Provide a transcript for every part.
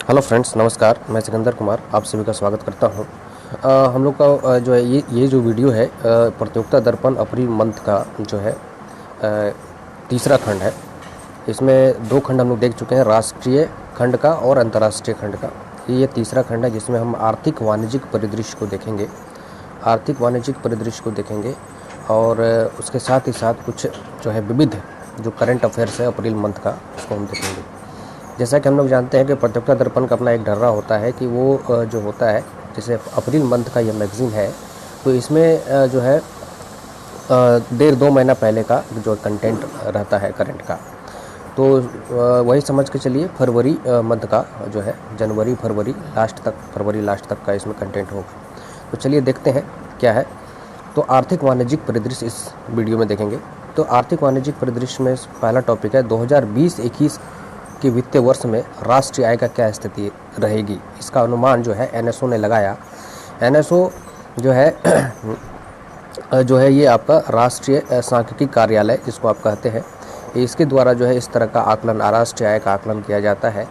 Hello friends, नमस्कार। मैं सिकंदर कुमार आप सभी का स्वागत करता हूं। हम लोग का जो है ये जो वीडियो है प्रतियोगिता दर्पण अप्रैल मंथ का जो है तीसरा खंड है। इसमें दो खंड हम लोग देख चुके हैं, राष्ट्रीय खंड का और अंतर्राष्ट्रीय खंड का। ये तीसरा खंड है जिसमें हम आर्थिक वाणिज्यिक परिदृश्य को देखेंगे, आर्थिक वाणिज्यिक परिदृश्य को देखेंगे और उसके साथ ही साथ कुछ जो है विविध जो करंट अफेयर्स है अप्रैल मंथ का उसको हम देखेंगे। जैसा कि हम लोग जानते हैं कि प्रतियोगिता दर्पण का अपना एक ढर्रा होता है कि वो जो होता है, जैसे अप्रैल मंथ का ये मैगज़ीन है तो इसमें जो है 1.5-2 महीना पहले का जो कंटेंट रहता है करंट का, तो वही समझ के चलिए फरवरी मंथ का जो है जनवरी फरवरी लास्ट तक का इसमें कंटेंट होगा। तो चलिए देखते हैं क्या है। तो आर्थिक वाणिज्यिक परिदृश्य इस वीडियो में देखेंगे। तो आर्थिक वाणिज्यिक परिदृश्य में पहला टॉपिक है 2020-21 कि वित्तीय वर्ष में राष्ट्रीय आय का क्या स्थिति रहेगी। इसका अनुमान जो है एनएसओ ने लगाया। एनएसओ जो है ये आपका राष्ट्रीय सांख्यिकी कार्यालय जिसको आप कहते हैं, इसके द्वारा जो है इस तरह का आकलन, राष्ट्रीय आय का आकलन किया जाता है।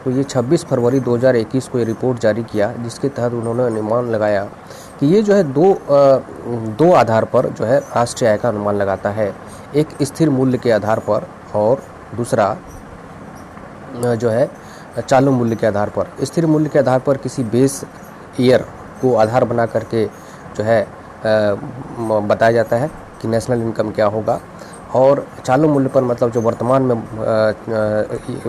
तो ये 26 फरवरी 2021 को ये रिपोर्ट जारी किया जिसके तहत उन्होंने अनुमान लगाया कि ये जो है दो आधार पर जो है राष्ट्रीय आय का अनुमान लगाता है। एक स्थिर मूल्य के आधार पर और दूसरा जो है चालू मूल्य के आधार पर। स्थिर मूल्य के आधार पर किसी बेस ईयर को आधार बना करके जो है बताया जाता है कि नेशनल इनकम क्या होगा, और चालू मूल्य पर मतलब जो वर्तमान में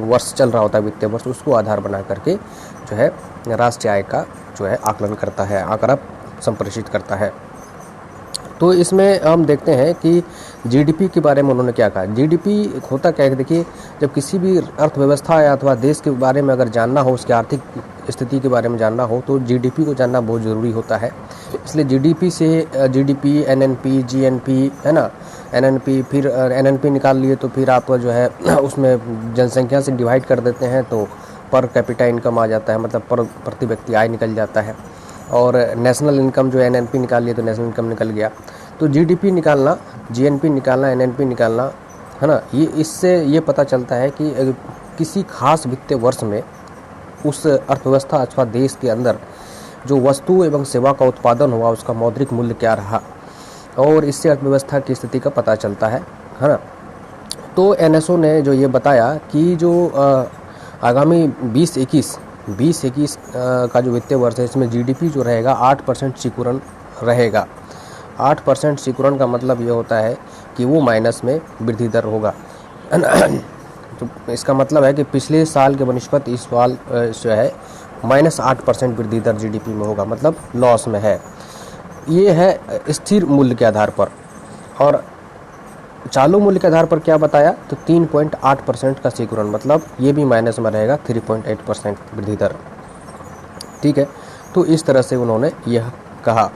वर्ष चल रहा होता है वित्तीय वर्ष, उसको आधार बना करके जो है राष्ट्रीय आय का जो है आकलन करता है, आंकड़ा संप्रेषित करता है। तो इसमें हम देखते हैं कि जीडीपी के बारे में उन्होंने क्या कहा। जीडीपी होता क्या है, देखिए जब किसी भी अर्थव्यवस्था या अथवा देश के बारे में अगर जानना हो, उसकी आर्थिक स्थिति के बारे में जानना हो तो जीडीपी को जानना बहुत ज़रूरी होता है। इसलिए जीडीपी से जीडीपी, एनएनपी, जीएनपी है ना, एनएनपी, फिर एनएनपी निकाल लिए तो फिर आप जो है उसमें जनसंख्या से डिवाइड कर देते हैं तो पर कैपिटा इनकम आ जाता है, मतलब प्रति व्यक्ति आय निकल जाता है। और नेशनल इनकम जो एनएनपी निकाल लिए तो नेशनल इनकम निकल गया। तो जीडीपी निकालना, जीएनपी निकालना, एनएनपी निकालना है ना, ये इससे ये पता चलता है कि किसी खास वित्तीय वर्ष में उस अर्थव्यवस्था अथवा देश के अंदर जो वस्तु एवं सेवा का उत्पादन हुआ उसका मौद्रिक मूल्य क्या रहा, और इससे अर्थव्यवस्था की स्थिति का पता चलता है ना। तो एनएसओ ने जो ये बताया कि जो आगामी 2021 का जो वित्तीय वर्ष है इसमें जीडीपी जो रहेगा 8% सिकुड़न रहेगा। 8% सिकुड़न का मतलब ये होता है कि वो माइनस में वृद्धि दर होगा। तो इसका मतलब है कि पिछले साल के बनिस्पत इस साल जो है -8% वृद्धि दर जीडीपी में होगा, मतलब लॉस में है। ये है स्थिर मूल्य के आधार पर। और चालू मूल्य के आधार पर क्या बताया, तो 3.8% का सिकुड़न, मतलब ये भी माइनस में रहेगा, 3.8% वृद्धि दर। ठीक है, तो इस तरह से उन्होंने यह कहा।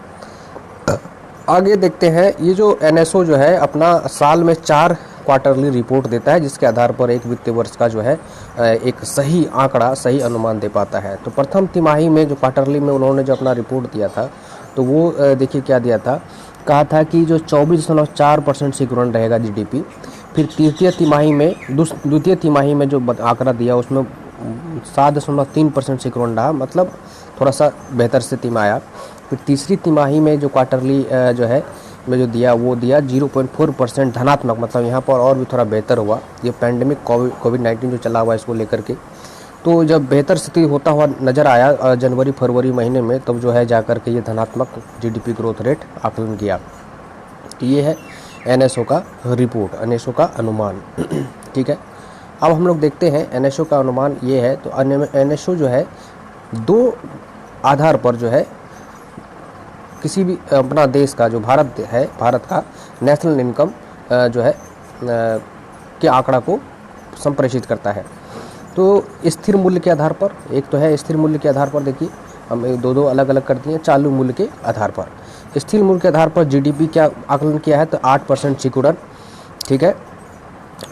आगे देखते हैं, ये जो एनएसओ जो है अपना साल में 4 क्वार्टरली रिपोर्ट देता है जिसके आधार पर एक वित्तीय वर्ष का जो है एक सही आंकड़ा, सही अनुमान दे पाता है। तो प्रथम तिमाही में जो क्वार्टरली में उन्होंने जो अपना रिपोर्ट दिया था तो वो देखिए क्या दिया था, कहा था कि जो 24.4% सिकुड़न रहेगा जीडीपी। फिर द्वितीय तिमाही में जो आंकड़ा दिया उसमें 7.3% सिकुड़न रहा, मतलब थोड़ा सा बेहतर स्थिति में आया। फिर तीसरी तिमाही में जो क्वार्टरली जो है में जो दिया वो दिया 0.4% धनात्मक, मतलब यहाँ पर और भी थोड़ा बेहतर हुआ। ये पैंडेमिक कोविड-19 जो चला हुआ है इसको लेकर के, तो जब बेहतर स्थिति होता हुआ नज़र आया जनवरी फरवरी महीने में, तब जो है जाकर के ये धनात्मक जीडीपी ग्रोथ रेट आकलन किया। तो ये है एनएसओ का रिपोर्ट, एनएसओ का अनुमान। ठीक है, अब हम लोग देखते हैं एनएसओ का अनुमान ये है। तो एनएसओ जो है 2 आधार पर जो है किसी भी अपना देश का जो भारत है, भारत का नेशनल इनकम जो है के आंकड़ा को संप्रेषित करता है। तो स्थिर मूल्य के आधार पर, एक तो है स्थिर मूल्य के आधार पर, देखिए हम दो अलग अलग कर दिए। चालू मूल्य के आधार पर, स्थिर मूल्य के आधार पर जीडीपी क्या आकलन किया है, तो 8% सिकुड़न। ठीक है,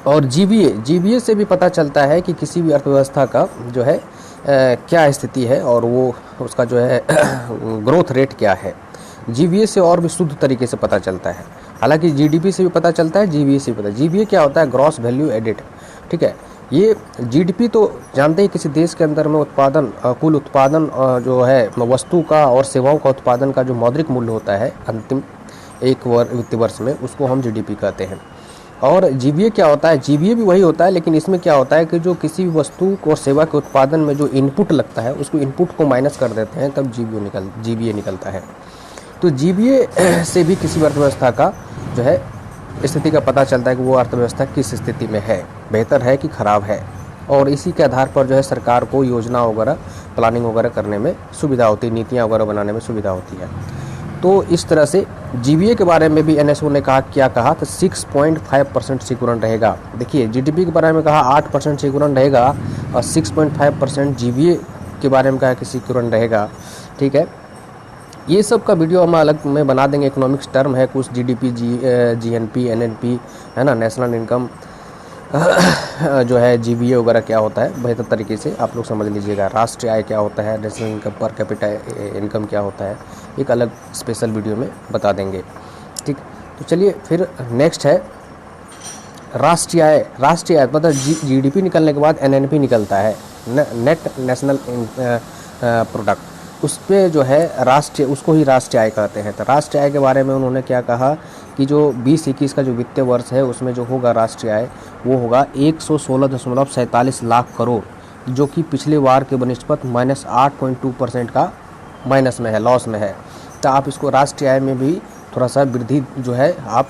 और जीवीए से भी पता चलता है कि किसी भी अर्थव्यवस्था का जो है क्या स्थिति है और वो उसका जो है ग्रोथ रेट क्या है। जीवीए से और भी शुद्ध तरीके से पता चलता है। हालांकि जीडीपी से भी पता चलता है, जीवीए से भी पता। जीवीए क्या होता है, ग्रॉस वैल्यू एडेड। ठीक है, ये जीडीपी तो जानते ही किसी देश के अंदर में उत्पादन कुल उत्पादन जो है वस्तु का और सेवाओं का उत्पादन का जो मौद्रिक मूल्य होता है अंतिम एक वित्तीय वर्ष में, उसको हम जीडीपी कहते हैं। और जीवीए क्या होता है? जीवीए भी वही होता है, लेकिन इसमें क्या होता है कि जो किसी भी वस्तु और सेवा के उत्पादन में जो इनपुट लगता है उसको इनपुट को माइनस कर देते हैं, तब जीवीए निकलता है। तो जीवीए से भी किसी अर्थव्यवस्था का जो है स्थिति का पता चलता है कि वो अर्थव्यवस्था किस स्थिति में है, बेहतर है कि खराब है, और इसी के आधार पर जो है सरकार को योजना वगैरह प्लानिंग वगैरह करने में सुविधा होती है, नीतियाँ वगैरह बनाने में सुविधा होती है। तो इस तरह से जीवीए के बारे में भी एनएसओ ने कहा, क्या कहा, तो 6.5% सिकुड़न रहेगा। देखिए जीडीपी के बारे में कहा 8% सिकुड़न रहेगा, और 6.5% जीवीए के बारे में कहा कि सिकुड़न रहेगा। ठीक है, ये सब का वीडियो हम अलग में बना देंगे। इकोनॉमिक्स टर्म है कुछ, जीडीपी, जीएनपी, एनएनपी, है ना, नेशनल इनकम जो है, जीवीए वगैरह क्या होता है, बेहतर तरीके से आप लोग समझ लीजिएगा। राष्ट्रीय आय क्या होता है, national income, per capita income क्या होता है, एक अलग स्पेशल वीडियो में बता देंगे। ठीक, तो चलिए फिर नेक्स्ट है राष्ट्रीय आय। राष्ट्रीय आय मतलब जीडीपी निकलने के बाद एनएनपी निकलता है, नेट नेशनल प्रोडक्ट, उस पर जो है राष्ट्रीय, उसको ही राष्ट्रीय आय कहते हैं। तो राष्ट्रीय आय के बारे में उन्होंने क्या कहा कि जो 2021 का जो वित्तीय वर्ष है उसमें जो होगा राष्ट्रीय आय वो होगा 116.47 लाख करोड़, जो कि पिछले वार के बनिस्पत -8.2% का माइनस में है, लॉस में है। तो आप इसको राष्ट्रीय आय में भी थोड़ा सा वृद्धि जो है आप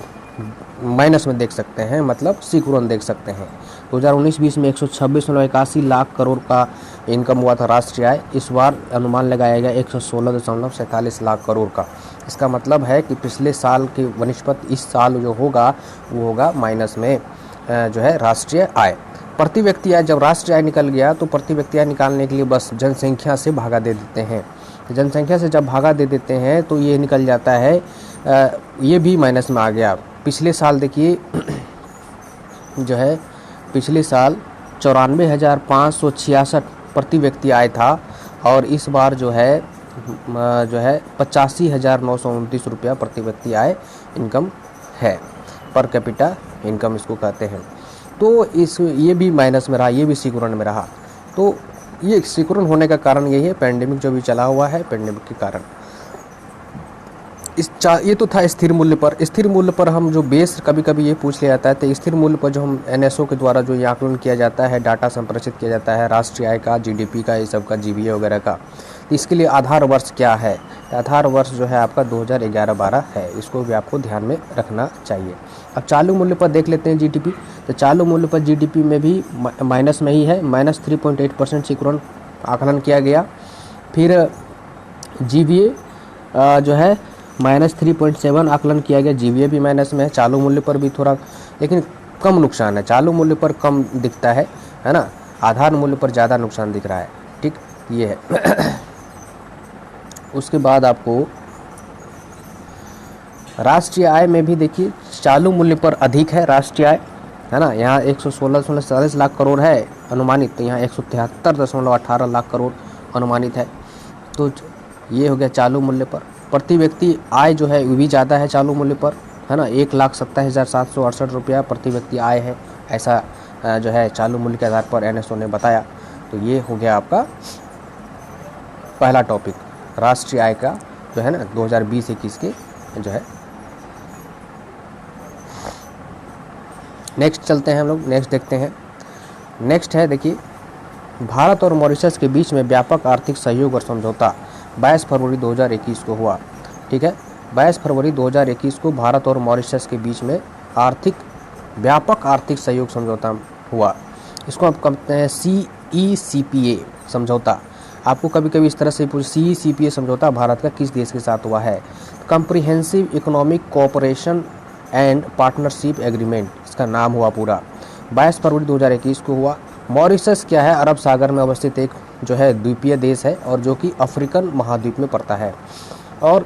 माइनस में देख सकते हैं, मतलब सिकुड़न देख सकते हैं। 2019-20 में 126.81 लाख करोड़ का इनकम हुआ था राष्ट्रीय आय। इस बार अनुमान लगाया गया 116.47 लाख करोड़ का। इसका मतलब है कि पिछले साल के वनिस्पत इस साल जो होगा वो होगा माइनस में जो है राष्ट्रीय आय। प्रति व्यक्ति आय, जब राष्ट्रीय आय निकल गया तो प्रति व्यक्ति आय निकालने के लिए बस जनसंख्या से भागा दे देते हैं। जनसंख्या से जब भागा दे देते हैं तो ये निकल जाता है, ये भी माइनस में आ गया। पिछले साल देखिए जो है, पिछले साल 94,566 प्रति व्यक्ति आय था, और इस बार जो है 85,929 रुपया प्रति व्यक्ति आय इनकम है, पर कैपिटा इनकम इसको कहते हैं। तो ये भी माइनस में रहा, ये भी सिकुड़न में रहा। तो ये सिकुड़न होने का कारण यही है, पेंडेमिक जो भी चला हुआ है, पेंडेमिक के कारण। ये तो था स्थिर मूल्य पर। स्थिर मूल्य पर हम जो बेस कभी कभी ये पूछ लिया जाता है, तो स्थिर मूल्य पर जो हम एनएसओ के द्वारा जो ये आकलन किया जाता है, डाटा संप्रेषित किया जाता है राष्ट्रीय आय का, जीडीपी का, ये सब का, जीवीए वगैरह का, तो इसके लिए आधार वर्ष क्या है? आधार वर्ष जो है आपका 2011-12 है, इसको भी आपको ध्यान में रखना चाहिए। अब चालू मूल्य पर देख लेते हैं जीडीपी। तो चालू मूल्य पर जीडीपी में भी माइनस में ही है, -3.8% सिकुड़न आकलन किया गया। फिर जीवीए जो है -3.7 आकलन किया गया, जीवीए भी माइनस में है। चालू मूल्य पर भी थोड़ा, लेकिन कम नुकसान है, चालू मूल्य पर कम दिखता है ना, आधार मूल्य पर ज़्यादा नुकसान दिख रहा है। ठीक, ये है। उसके बाद आपको राष्ट्रीय आय में भी देखिए, चालू मूल्य पर अधिक है राष्ट्रीय आय, है ना, यहाँ 116.40 लाख करोड़ है अनुमानित, तो यहाँ 173.18 लाख करोड़ अनुमानित है। तो ये हो गया चालू मूल्य पर। प्रति व्यक्ति आय जो है वो भी ज़्यादा है चालू मूल्य पर, है ना, 1,27,768 रुपया प्रति व्यक्ति आय है, ऐसा जो है चालू मूल्य के आधार पर एनएसओ ने बताया। तो ये हो गया आपका पहला टॉपिक, राष्ट्रीय आय का जो है ना 2020-21 के जो है। नेक्स्ट चलते हैं हम लोग, नेक्स्ट देखते हैं। नेक्स्ट है देखिए, भारत और मॉरिशस के बीच में व्यापक आर्थिक सहयोग और समझौता 22 फरवरी 2021 को हुआ। ठीक है, 22 फरवरी 2021 को भारत और मॉरिशस के बीच में व्यापक आर्थिक सहयोग समझौता हुआ। इसको आप कहते हैं CECPA समझौता। आपको कभी कभी इस तरह से पूछ, CECPA समझौता भारत का किस देश के साथ हुआ है? Comprehensive economic cooperation and partnership agreement इसका नाम हुआ पूरा। 22 फरवरी 2021 को हुआ। मॉरिशस क्या है? अरब सागर में अवस्थित एक जो है द्वीपीय देश है, और जो कि अफ्रीकन महाद्वीप में पड़ता है। और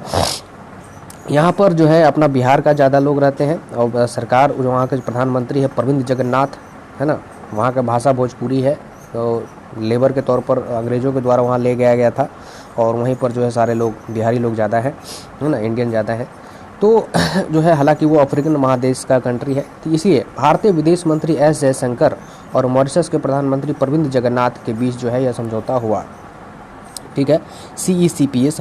यहाँ पर जो है अपना बिहार का ज़्यादा लोग रहते हैं, और सरकार जो वहाँ के प्रधानमंत्री है प्रविंद जगन्नाथ, है ना, वहाँ का भाषा भोजपुरी है। तो लेबर के तौर पर अंग्रेज़ों के द्वारा वहाँ ले गया था, और वहीं पर जो है सारे लोग बिहारी लोग ज़्यादा है ना, इंडियन ज़्यादा है। तो जो है हालांकि वो अफ्रीकन महादेश का कंट्री है, तो इसलिए भारतीय विदेश मंत्री एस जयशंकर और मॉरिशस के प्रधानमंत्री प्रविंद जगन्नाथ के बीच जो है यह समझौता हुआ। ठीक है, CECPA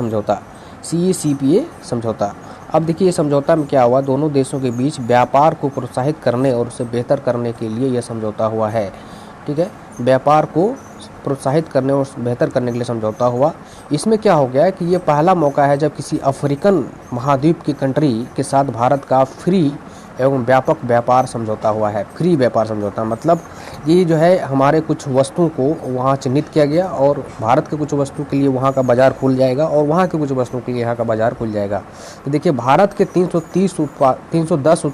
समझौता। अब देखिए ये समझौता में क्या हुआ, दोनों देशों के बीच व्यापार को प्रोत्साहित करने और उसे बेहतर करने के लिए यह समझौता हुआ है। ठीक है, व्यापार को प्रोत्साहित करने और बेहतर करने के लिए समझौता हुआ। इसमें क्या हो गया है कि ये पहला मौका है जब किसी अफ्रीकन महाद्वीप की कंट्री के साथ भारत का फ्री एवं व्यापक व्यापार समझौता हुआ है। फ्री व्यापार समझौता मतलब ये जो है हमारे कुछ वस्तुओं को वहाँ चिन्हित किया गया और भारत के कुछ वस्तु के लिए वहाँ का बाज़ार खुल जाएगा और वहाँ के कुछ वस्तुओं के लिए यहाँ का बाज़ार खुल जाएगा। तो देखिए भारत के 310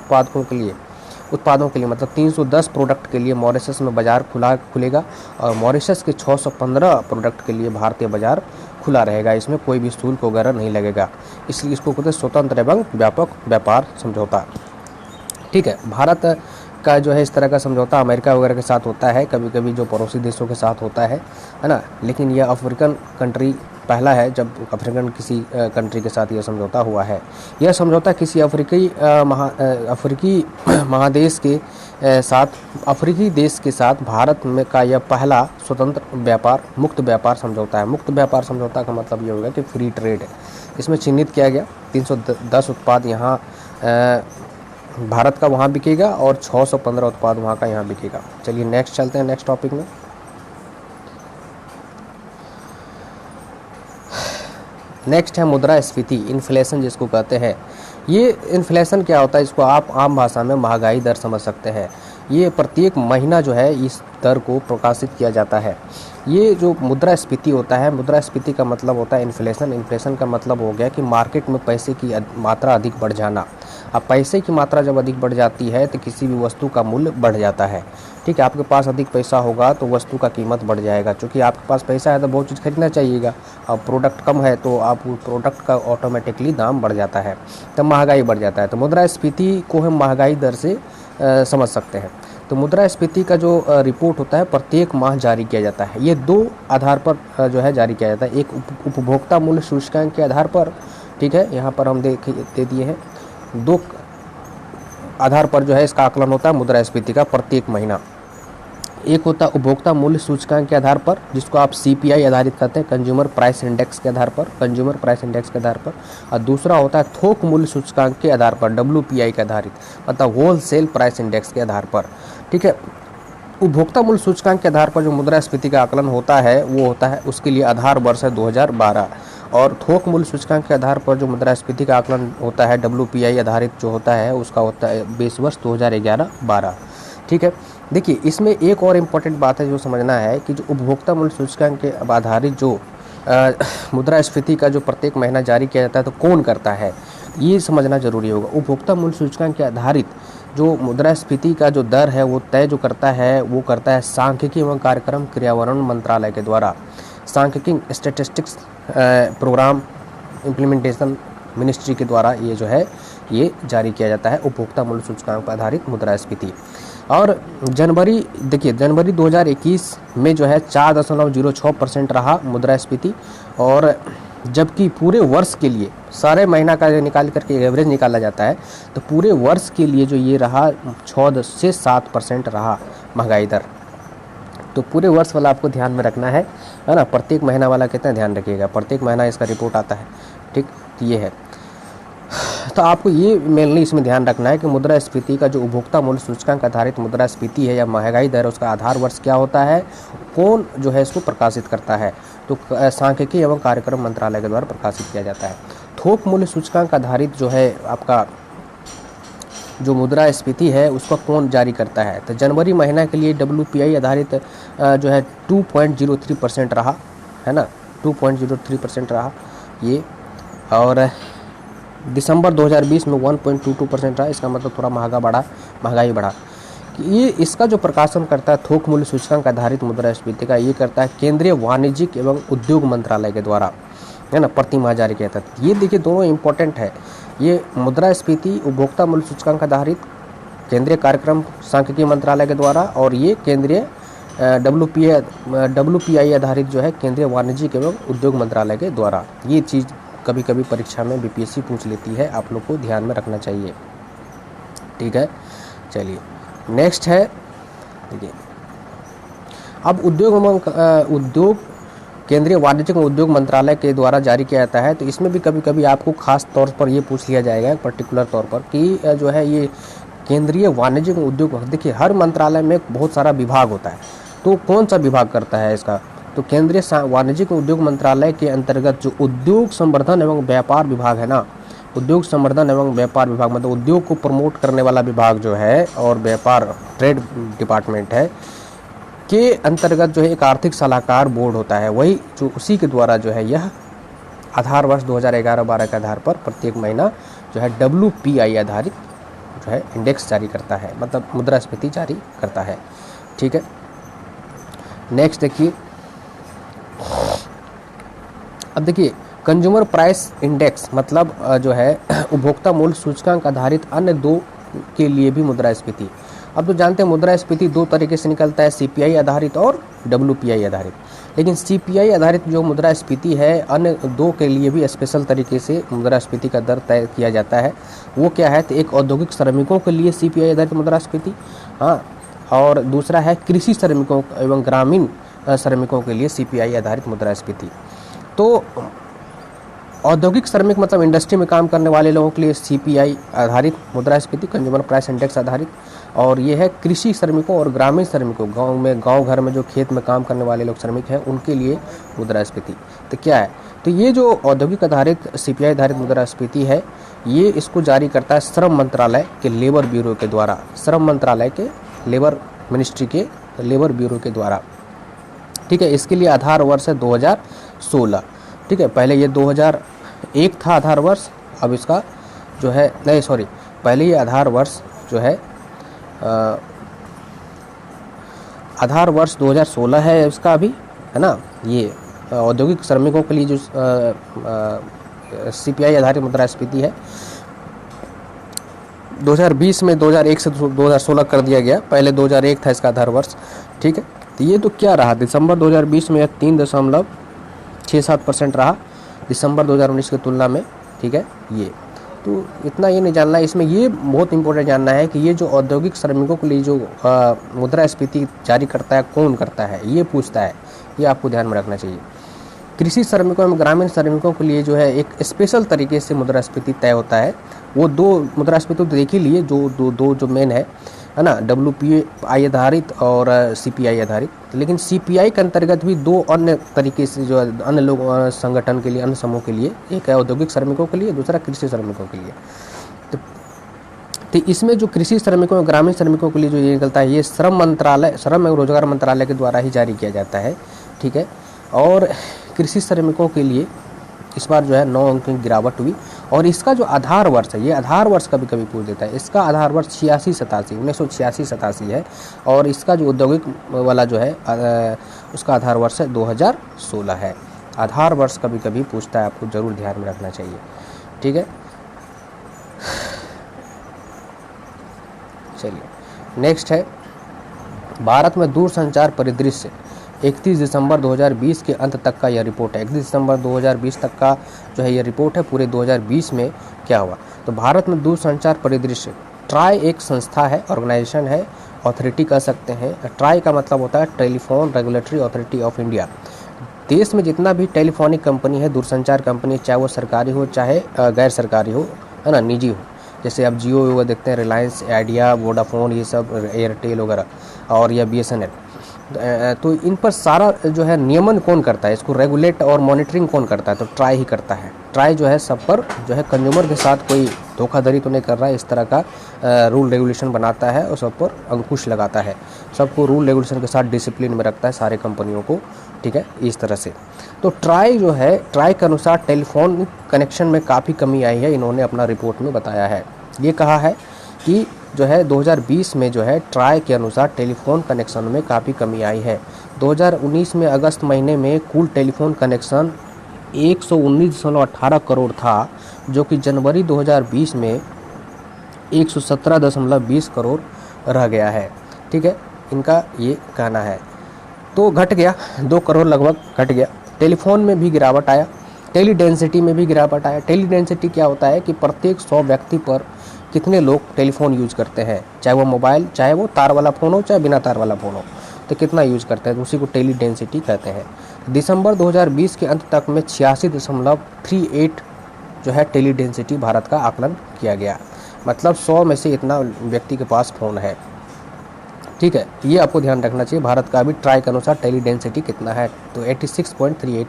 उत्पादों के लिए मतलब 310 प्रोडक्ट के लिए मॉरिशस में बाज़ार खुलेगा और मॉरिशस के 615 प्रोडक्ट के लिए भारतीय बाज़ार खुला रहेगा। इसमें कोई भी शुल्क वगैरह नहीं लगेगा, इसलिए इसको कहते हैं स्वतंत्र एवं व्यापक व्यापार समझौता। ठीक है, भारत का जो है इस तरह का समझौता अमेरिका वगैरह के साथ होता है, कभी कभी जो पड़ोसी देशों के साथ होता है ना, लेकिन यह अफ्रीकन कंट्री पहला है जब अफ्रीकन किसी कंट्री के साथ यह समझौता हुआ है। यह समझौता किसी अफ्रीकी महादेश के अफ्रीकी देश के साथ भारत में का यह पहला स्वतंत्र व्यापार मुक्त व्यापार समझौता है। मुक्त व्यापार समझौता का मतलब ये होगा कि फ्री ट्रेड है। इसमें चिन्हित किया गया 310 उत्पाद यहाँ भारत का वहाँ बिकेगा और 615 उत्पाद वहाँ का यहाँ बिकेगा। चलिए नेक्स्ट चलते हैं, नेक्स्ट टॉपिक में। नेक्स्ट है मुद्रास्फीति, इन्फ्लेशन जिसको कहते हैं। ये इन्फ्लेशन क्या होता है, इसको आप आम भाषा में महंगाई दर समझ सकते हैं। ये प्रत्येक महीना जो है इस दर को प्रकाशित किया जाता है। ये जो मुद्रास्फीति होता है, मुद्रास्फीति का मतलब होता है इन्फ्लेशन। इन्फ्लेशन का मतलब हो गया कि मार्केट में पैसे की मात्रा अधिक बढ़ जाना। अब पैसे की मात्रा जब अधिक बढ़ जाती है तो किसी भी वस्तु का मूल्य बढ़ जाता है। ठीक है, आपके पास अधिक पैसा होगा तो वस्तु का कीमत बढ़ जाएगा, क्योंकि आपके पास पैसा है तो बहुत चीज़ खरीदना चाहिएगा। अब प्रोडक्ट कम है तो आप प्रोडक्ट का ऑटोमेटिकली दाम बढ़ जाता है, तब महंगाई बढ़ जाता है। तो मुद्रास्फीति को हम महंगाई दर से समझ सकते हैं। तो मुद्रास्फीति का जो रिपोर्ट होता है प्रत्येक माह जारी किया जाता है। ये दो आधार पर जो है जारी किया जाता है, एक उपभोक्ता मूल्य सूचकांक के आधार पर। ठीक है, यहाँ पर हम दे दिए हैं, दो आधार पर जो है इसका आकलन होता है मुद्रास्फीति का प्रत्येक महीना। एक होता है उपभोक्ता मूल्य सूचकांक के आधार पर, जिसको आप CPI आधारित कहते हैं, कंज्यूमर प्राइस इंडेक्स के आधार पर, कंज्यूमर प्राइस इंडेक्स के आधार पर। और दूसरा होता है थोक मूल्य सूचकांक के आधार पर, WPI के आधारित, मतलब होल सेल प्राइस इंडेक्स के आधार पर। ठीक है, उपभोक्ता मूल्य सूचकांक के आधार पर जो मुद्रास्फीति का आकलन होता है वो होता है, उसके लिए आधार वर्ष है 2012। और थोक मूल्य सूचकांक के आधार पर जो मुद्रास्फीति का आकलन होता है WPI आधारित जो होता है उसका होता है बेस वर्ष 2011-12। ठीक है, देखिए इसमें एक और इम्पोर्टेंट बात है जो समझना है कि जो उपभोक्ता मूल्य सूचकांक के आधारित जो मुद्रास्फीति का जो प्रत्येक महीना जारी किया जाता है तो कौन करता है, ये समझना जरूरी होगा। उपभोक्ता मूल्य सूचकांक के आधारित जो मुद्रास्फीति का जो दर है वो तय जो करता है वो करता है सांख्यिकी एवं कार्यक्रम क्रियान्वयन मंत्रालय के द्वारा। सांख्यिकी स्टैटिस्टिक्स प्रोग्राम इम्प्लीमेंटेशन मिनिस्ट्री के द्वारा ये जो है ये जारी किया जाता है उपभोक्ता मूल्य सूचकांक पर आधारित मुद्रास्फीति। और जनवरी 2021 में जो है 4.06% रहा मुद्रास्फीति, और जबकि पूरे वर्ष के लिए सारे महीना का निकाल करके एवरेज निकाला जाता है तो पूरे वर्ष के लिए जो ये रहा 6 से 7% रहा महंगाई दर। तो पूरे वर्ष वाला आपको ध्यान में रखना है ना, प्रत्येक महीना वाला कितना ध्यान रखिएगा, प्रत्येक महीना इसका रिपोर्ट आता है। ठीक, तो ये है। तो आपको ये मेनली इसमें ध्यान रखना है कि मुद्रास्फीति का जो उपभोक्ता मूल्य सूचकांक आधारित मुद्रास्फीति है या महंगाई दर, उसका आधार वर्ष क्या होता है, कौन जो है इसको प्रकाशित करता है, तो सांख्यिकी एवं कार्यक्रम मंत्रालय के द्वारा प्रकाशित किया जाता है। थोक मूल्य सूचकांक आधारित जो है आपका जो मुद्रास्फीति है उसका कौन जारी करता है, तो जनवरी महीना के लिए WPI आधारित जो है 2.03% रहा है ना, 2.03% रहा ये। और दिसंबर 2020 में 1.22% रहा, इसका मतलब थोड़ा महंगाई बढ़ा। ये इसका जो प्रकाशन करता है थोक मूल्य सूचकांक आधारित मुद्रास्फीति का, ये करता है केंद्रीय वाणिज्यिक एवं उद्योग मंत्रालय के द्वारा, है ना, प्रति माह जारी किया जाता है। ये देखिए दोनों इम्पोर्टेंट है, ये मुद्रास्फीति उपभोक्ता मूल्य सूचकांक आधारित केंद्रीय कार्यक्रम सांख्यिकी मंत्रालय के द्वारा, और ये केंद्रीय WPI आधारित जो है केंद्रीय वाणिज्यिक एवं उद्योग मंत्रालय के द्वारा। ये चीज़ कभी कभी परीक्षा में बीपीएससी पूछ लेती है, आप लोग को ध्यान में रखना चाहिए। ठीक है, चलिए नेक्स्ट है, देखिए अब उद्योग केंद्रीय वाणिज्यिक उद्योग मंत्रालय के द्वारा जारी किया जाता है। तो इसमें भी कभी कभी आपको खास तौर पर ये पूछ लिया जाएगा पर्टिकुलर तौर पर कि जो है ये केंद्रीय वाणिज्यिक उद्योग, देखिए हर मंत्रालय में बहुत सारा विभाग होता है, तो कौन सा विभाग करता है इसका, तो केंद्रीय वाणिज्यिक उद्योग मंत्रालय के अंतर्गत जो उद्योग संवर्धन एवं व्यापार विभाग है ना, उद्योग संवर्धन एवं व्यापार विभाग मतलब उद्योग को प्रमोट करने वाला विभाग जो है, और व्यापार ट्रेड डिपार्टमेंट है के अंतर्गत जो है एक आर्थिक सलाहकार बोर्ड होता है, वही जो उसी के द्वारा जो है यह आधार वर्ष 2011-12 के आधार पर प्रत्येक महीना जो है WPI आधारित जो है इंडेक्स जारी करता है, मतलब मुद्रास्फीति जारी करता है। ठीक है, नेक्स्ट देखिए, अब देखिए कंज्यूमर प्राइस इंडेक्स मतलब जो है उपभोक्ता मूल्य सूचकांक आधारित अन्य दो के लिए भी मुद्रास्फीति। अब तो जानते हैं मुद्रास्फीति दो तरीके से निकलता है, CPI आधारित और WPI आधारित। लेकिन CPI आधारित जो मुद्रास्फीति है, अन्य दो के लिए भी स्पेशल तरीके से मुद्रास्फीति का दर तय किया जाता है। वो क्या है, तो एक औद्योगिक श्रमिकों के लिए CPI आधारित मुद्रास्फीति, हाँ, और दूसरा है कृषि श्रमिकों एवं ग्रामीण श्रमिकों के लिए CPI आधारित मुद्रास्फीति। तो औद्योगिक श्रमिक मतलब इंडस्ट्री में काम करने वाले लोगों के लिए CPI आधारित मुद्रास्फीति, कंज्यूमर प्राइस इंडेक्स आधारित, और ये है कृषि श्रमिकों और ग्रामीण श्रमिकों, गांव घर में जो खेत में काम करने वाले लोग श्रमिक हैं उनके लिए मुद्रास्फीति। तो क्या है, तो ये जो औद्योगिक आधारित CPI आधारित मुद्रास्फीति है, ये इसको जारी करता है श्रम मंत्रालय के लेबर ब्यूरो के द्वारा, श्रम मंत्रालय के लेबर मिनिस्ट्री के लेबर ब्यूरो के द्वारा। ठीक है, इसके लिए आधार वर्ष है 2016। ठीक है, पहले ये 2001 था आधार वर्ष, अब इसका जो है नहीं सॉरी पहले ये आधार वर्ष जो है आधार वर्ष 2016 है इसका अभी, है ना। ये औद्योगिक श्रमिकों के लिए जो CPI आधारित मुद्रास्फीति है 2020 में 2001 से 2016 कर दिया गया, पहले 2001 था इसका आधार वर्ष। ठीक है, तो ये तो क्या रहा, दिसंबर 2020 में 3.67% रहा दिसंबर 2019 की तुलना में। ठीक है, ये तो इतना ये नहीं जानना है इसमें, ये बहुत इंपॉर्टेंट जानना है कि ये जो औद्योगिक श्रमिकों के लिए जो मुद्रास्फीति जारी करता है कौन करता है, ये पूछता है, ये आपको ध्यान में रखना चाहिए। कृषि श्रमिकों एवं ग्रामीण श्रमिकों के लिए जो है एक स्पेशल तरीके से मुद्रास्फीति तय होता है। वो दो मुद्रास्फीति तो देख ही लिए, जो दो जो मेन है ना, WPI आधारित और CPI आधारित। लेकिन CPI के अंतर्गत भी दो अन्य तरीके से जो अन्य लोग संगठन के लिए, अन्य समूह के लिए, एक है औद्योगिक श्रमिकों के लिए, दूसरा कृषि श्रमिकों के लिए। तो इसमें जो कृषि श्रमिकों और ग्रामीण श्रमिकों के लिए जो ये निकलता है, ये श्रम एवं रोजगार मंत्रालय के द्वारा ही जारी किया जाता है। ठीक है, और कृषि श्रमिकों के लिए इस बार जो है 9 अंक की गिरावट हुई। और इसका जो आधार वर्ष है, ये आधार वर्ष कभी कभी पूछ देता है, इसका आधार वर्ष 1986-87 है। और इसका जो औद्योगिक वाला जो है उसका आधार वर्ष है 2016 है। आधार वर्ष कभी कभी पूछता है, आपको जरूर ध्यान में रखना चाहिए। ठीक है, चलिए नेक्स्ट है, भारत में दूरसंचार परिदृश्य 31 दिसंबर 2020 के अंत तक का यह रिपोर्ट है। 31 दिसंबर 2020 तक का जो है यह रिपोर्ट है, पूरे 2020 में क्या हुआ। तो भारत में दूरसंचार परिदृश्य, ट्राई एक संस्था है, ऑर्गेनाइजेशन है, अथॉरिटी कह सकते हैं। ट्राई का मतलब होता है telephone regulatory authority of India. देश में जितना भी टेलीफोनिक कंपनी है, दूरसंचार कंपनी, चाहे वो सरकारी हो चाहे गैर सरकारी हो, है ना, निजी हो, जैसे आप जियो वगैरह देखते हैं, रिलायंस, आइडिया, वोडाफोन, ये सब, एयरटेल वगैरह, और या BSNL, तो इन पर सारा जो है नियमन कौन करता है, इसको रेगुलेट और मॉनिटरिंग कौन करता है, तो ट्राई ही करता है। ट्राई जो है सब पर जो है कंज्यूमर के साथ कोई धोखाधड़ी तो नहीं कर रहा है, इस तरह का रूल रेगुलेशन बनाता है और सब पर अंकुश लगाता है, सबको रूल रेगुलेशन के साथ डिसिप्लिन में रखता है, सारे कंपनियों को। ठीक है, इस तरह से। तो ट्राई जो है, ट्राई के अनुसार टेलीफोन कनेक्शन में काफ़ी कमी आई है, इन्होंने अपना रिपोर्ट में बताया है। ये कहा है कि जो है 2020 में जो है ट्राई के अनुसार टेलीफोन कनेक्शन में काफ़ी कमी आई है। 2019 में अगस्त महीने में कुल टेलीफोन कनेक्शन 119.18 करोड़ था, जो कि जनवरी 2020 में 117.20 करोड़ रह गया है। ठीक है, इनका ये कहना है। तो घट गया, 2 करोड़ लगभग घट गया। टेलीफोन में भी गिरावट आया, टेली डेंसिटी में भी गिरावट आया। टेली डेंसिटी क्या होता है कि प्रत्येक 100 व्यक्ति पर कितने लोग टेलीफोन यूज करते हैं, चाहे वो मोबाइल, चाहे वो तार वाला फ़ोन हो, चाहे बिना तार वाला फ़ोन हो, तो कितना यूज करते हैं, तो उसी को टेली डेंसिटी कहते हैं। दिसंबर 2020 के अंत तक में 86.38 जो है टेली डेंसिटी भारत का आकलन किया गया। मतलब 100 में से इतना व्यक्ति के पास फ़ोन है। ठीक है, ये आपको ध्यान रखना चाहिए। भारत का अभी ट्राई के अनुसार टेली डेंसिटी कितना है, तो 86.38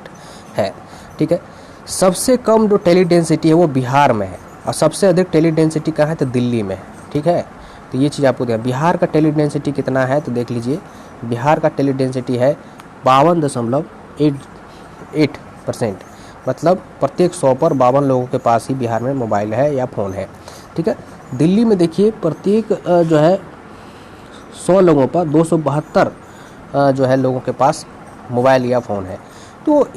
है। ठीक है, सबसे कम जो टेली डेंसिटी है वो बिहार में है, और सबसे अधिक टेली डेंसिटी कहाँ है, तो दिल्ली में है। ठीक है, तो ये चीज़ आपको ध्यान। बिहार का टेली डेंसिटी कितना है, तो देख लीजिए, बिहार का टेली डेंसिटी है 52.88%। मतलब प्रत्येक 100 पर 52 लोगों के पास ही बिहार में मोबाइल है या फ़ोन है। ठीक है, दिल्ली में देखिए प्रत्येक जो है 100 लोगों पर 272 जो है लोगों के पास मोबाइल या फ़ोन है। तो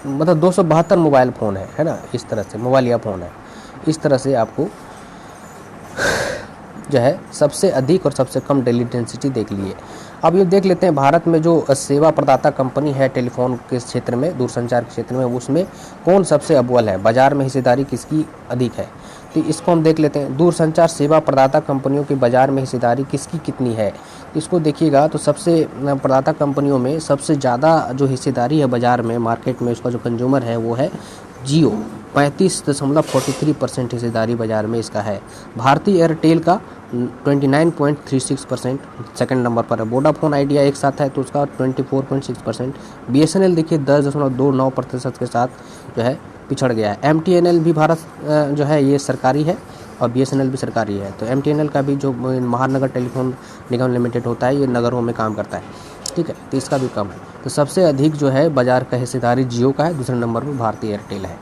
मतलब 272 मोबाइल फ़ोन है ना, इस तरह से मोबाइल या फ़ोन है। इस तरह से आपको जो है सबसे अधिक और सबसे कम टेली डेंसिटी देख लिए। अब ये देख लेते हैं भारत में जो सेवा प्रदाता कंपनी है टेलीफोन के क्षेत्र में, दूरसंचार के क्षेत्र में, उसमें कौन सबसे अव्वल है, बाजार में हिस्सेदारी किसकी अधिक है। तो इसको हम देख लेते हैं, दूरसंचार सेवा प्रदाता कंपनियों की बाजार में हिस्सेदारी किसकी कितनी है। इसको देखिएगा तो सबसे प्रदाता कंपनियों में सबसे ज़्यादा जो हिस्सेदारी है बाज़ार में, मार्केट में, उसका जो कंज्यूमर है वो है जियो, 35.43% हिस्सेदारी बाज़ार में इसका है। भारतीय एयरटेल का 29.36% सेकंड नंबर पर है। वोडाफोन आइडिया एक साथ है तो उसका 24.6%। BSNL देखिए 10.29% के साथ जो है पिछड़ गया है। MTNL भी भारत जो है ये सरकारी है और BSNL भी सरकारी है। तो MTNL का भी जो महानगर टेलीफोन निगम लिमिटेड होता है, ये नगरों में काम करता है। ठीक है, तो इसका भी कम है। तो सबसे अधिक जो है बाजार का हिस्सेदारी जियो का है, दूसरे नंबर पर भारतीय एयरटेल है।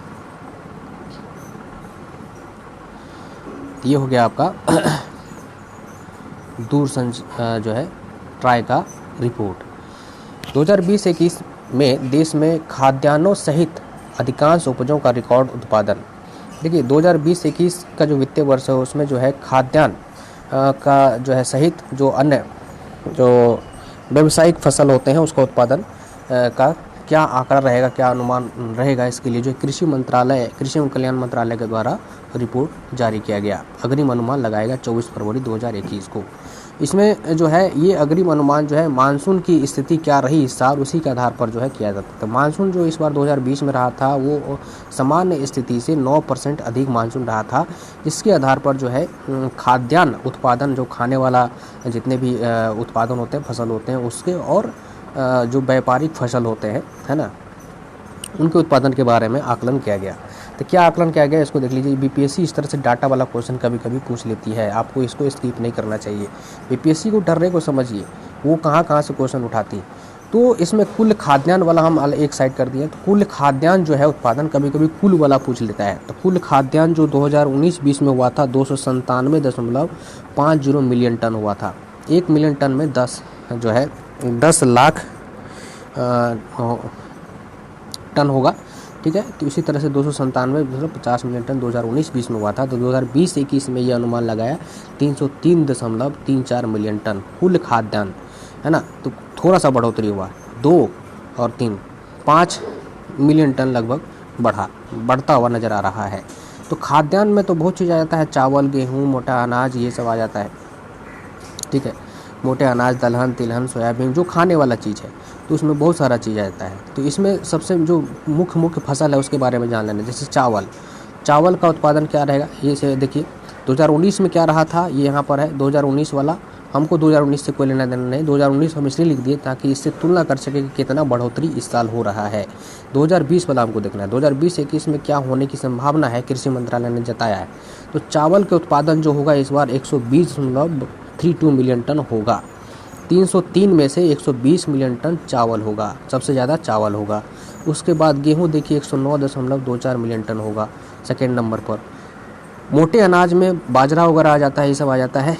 ये हो गया आपका जो है ट्राई का रिपोर्ट। 2020-21 में देश में खाद्यान्नों सहित अधिकांश उपजों का रिकॉर्ड उत्पादन। देखिए 2020-21 का जो वित्तीय वर्ष है उसमें जो है खाद्यान्न का जो है सहित जो अन्य जो व्यावसायिक फसल होते हैं उसका उत्पादन का क्या आंकड़ा रहेगा, क्या अनुमान रहेगा, इसके लिए जो कृषि मंत्रालय, कृषि एवं कल्याण मंत्रालय के द्वारा रिपोर्ट जारी किया गया। अग्रिम अनुमान लगाएगा 24 फरवरी 2021 को। इसमें जो है ये अग्रिम अनुमान जो है मानसून की स्थिति क्या रही इस साल, उसी के आधार पर जो है किया जाता है। तो मानसून जो इस बार 2020 में रहा था वो सामान्य स्थिति से 9% अधिक मानसून रहा था, जिसके आधार पर जो है खाद्यान्न उत्पादन, जो खाने वाला जितने भी उत्पादन होते हैं, फसल होते हैं उसके, और जो व्यापारिक फसल होते हैं, है ना, उनके उत्पादन के बारे में आकलन किया गया। तो क्या आकलन किया गया इसको देख लीजिए। BPSC इस तरह से डाटा वाला क्वेश्चन कभी कभी पूछ लेती है, आपको इसको स्किप नहीं करना चाहिए। BPSC को डरने को समझिए, वो कहाँ से क्वेश्चन उठाती है। तो इसमें कुल खाद्यान्न वाला हम एक साइड कर दिए। तो कुल खाद्यान्न जो है उत्पादन कभी कभी कुल वाला पूछ लेता है। तो कुल खाद्यान्न जो 2019-20 में हुआ था 297.50 मिलियन टन हुआ था। 1 मिलियन टन में 10 लाख टन होगा। ठीक है, तो इसी तरह से 297.50 मिलियन टन 2019-20 में हुआ था। तो 2020-21 में ये अनुमान लगाया 303.34 मिलियन टन कुल खाद्यान्न, है ना। तो थोड़ा सा बढ़ोतरी हुआ, 2 और 3 5 मिलियन टन लगभग बढ़ता हुआ नज़र आ रहा है। तो खाद्यान्न में तो बहुत चीज़ आ जाता है, चावल, गेहूँ, मोटा अनाज, ये सब आ जाता है। ठीक है, मोटे अनाज, दलहन, तिलहन, सोयाबीन, जो खाने वाला चीज़ है, तो उसमें बहुत सारा चीज़ आ जाता है। तो इसमें सबसे जो मुख्य फसल है उसके बारे में जान लेना। जैसे चावल का उत्पादन क्या रहेगा, ये से देखिए 2019 में क्या रहा था, ये यहाँ पर है 2019 वाला। हमको 2019 से कोई लेना देना नहीं, 2019 हम इसलिए लिख दिए ताकि इससे तुलना कर सके कि कितना बढ़ोतरी इस साल हो रहा है। 2020 वाला हमको देखना है, 2020-21 में क्या होने की संभावना है, कृषि मंत्रालय ने जताया है। तो चावल के उत्पादन जो होगा इस बार 120.32 मिलियन टन होगा। 303 में से 120 मिलियन टन चावल होगा, सबसे ज़्यादा चावल होगा। उसके बाद गेहूं देखिए 109.24 मिलियन टन होगा सेकेंड नंबर पर। मोटे अनाज में बाजरा वगैरह आ जाता है, ये सब आ जाता है,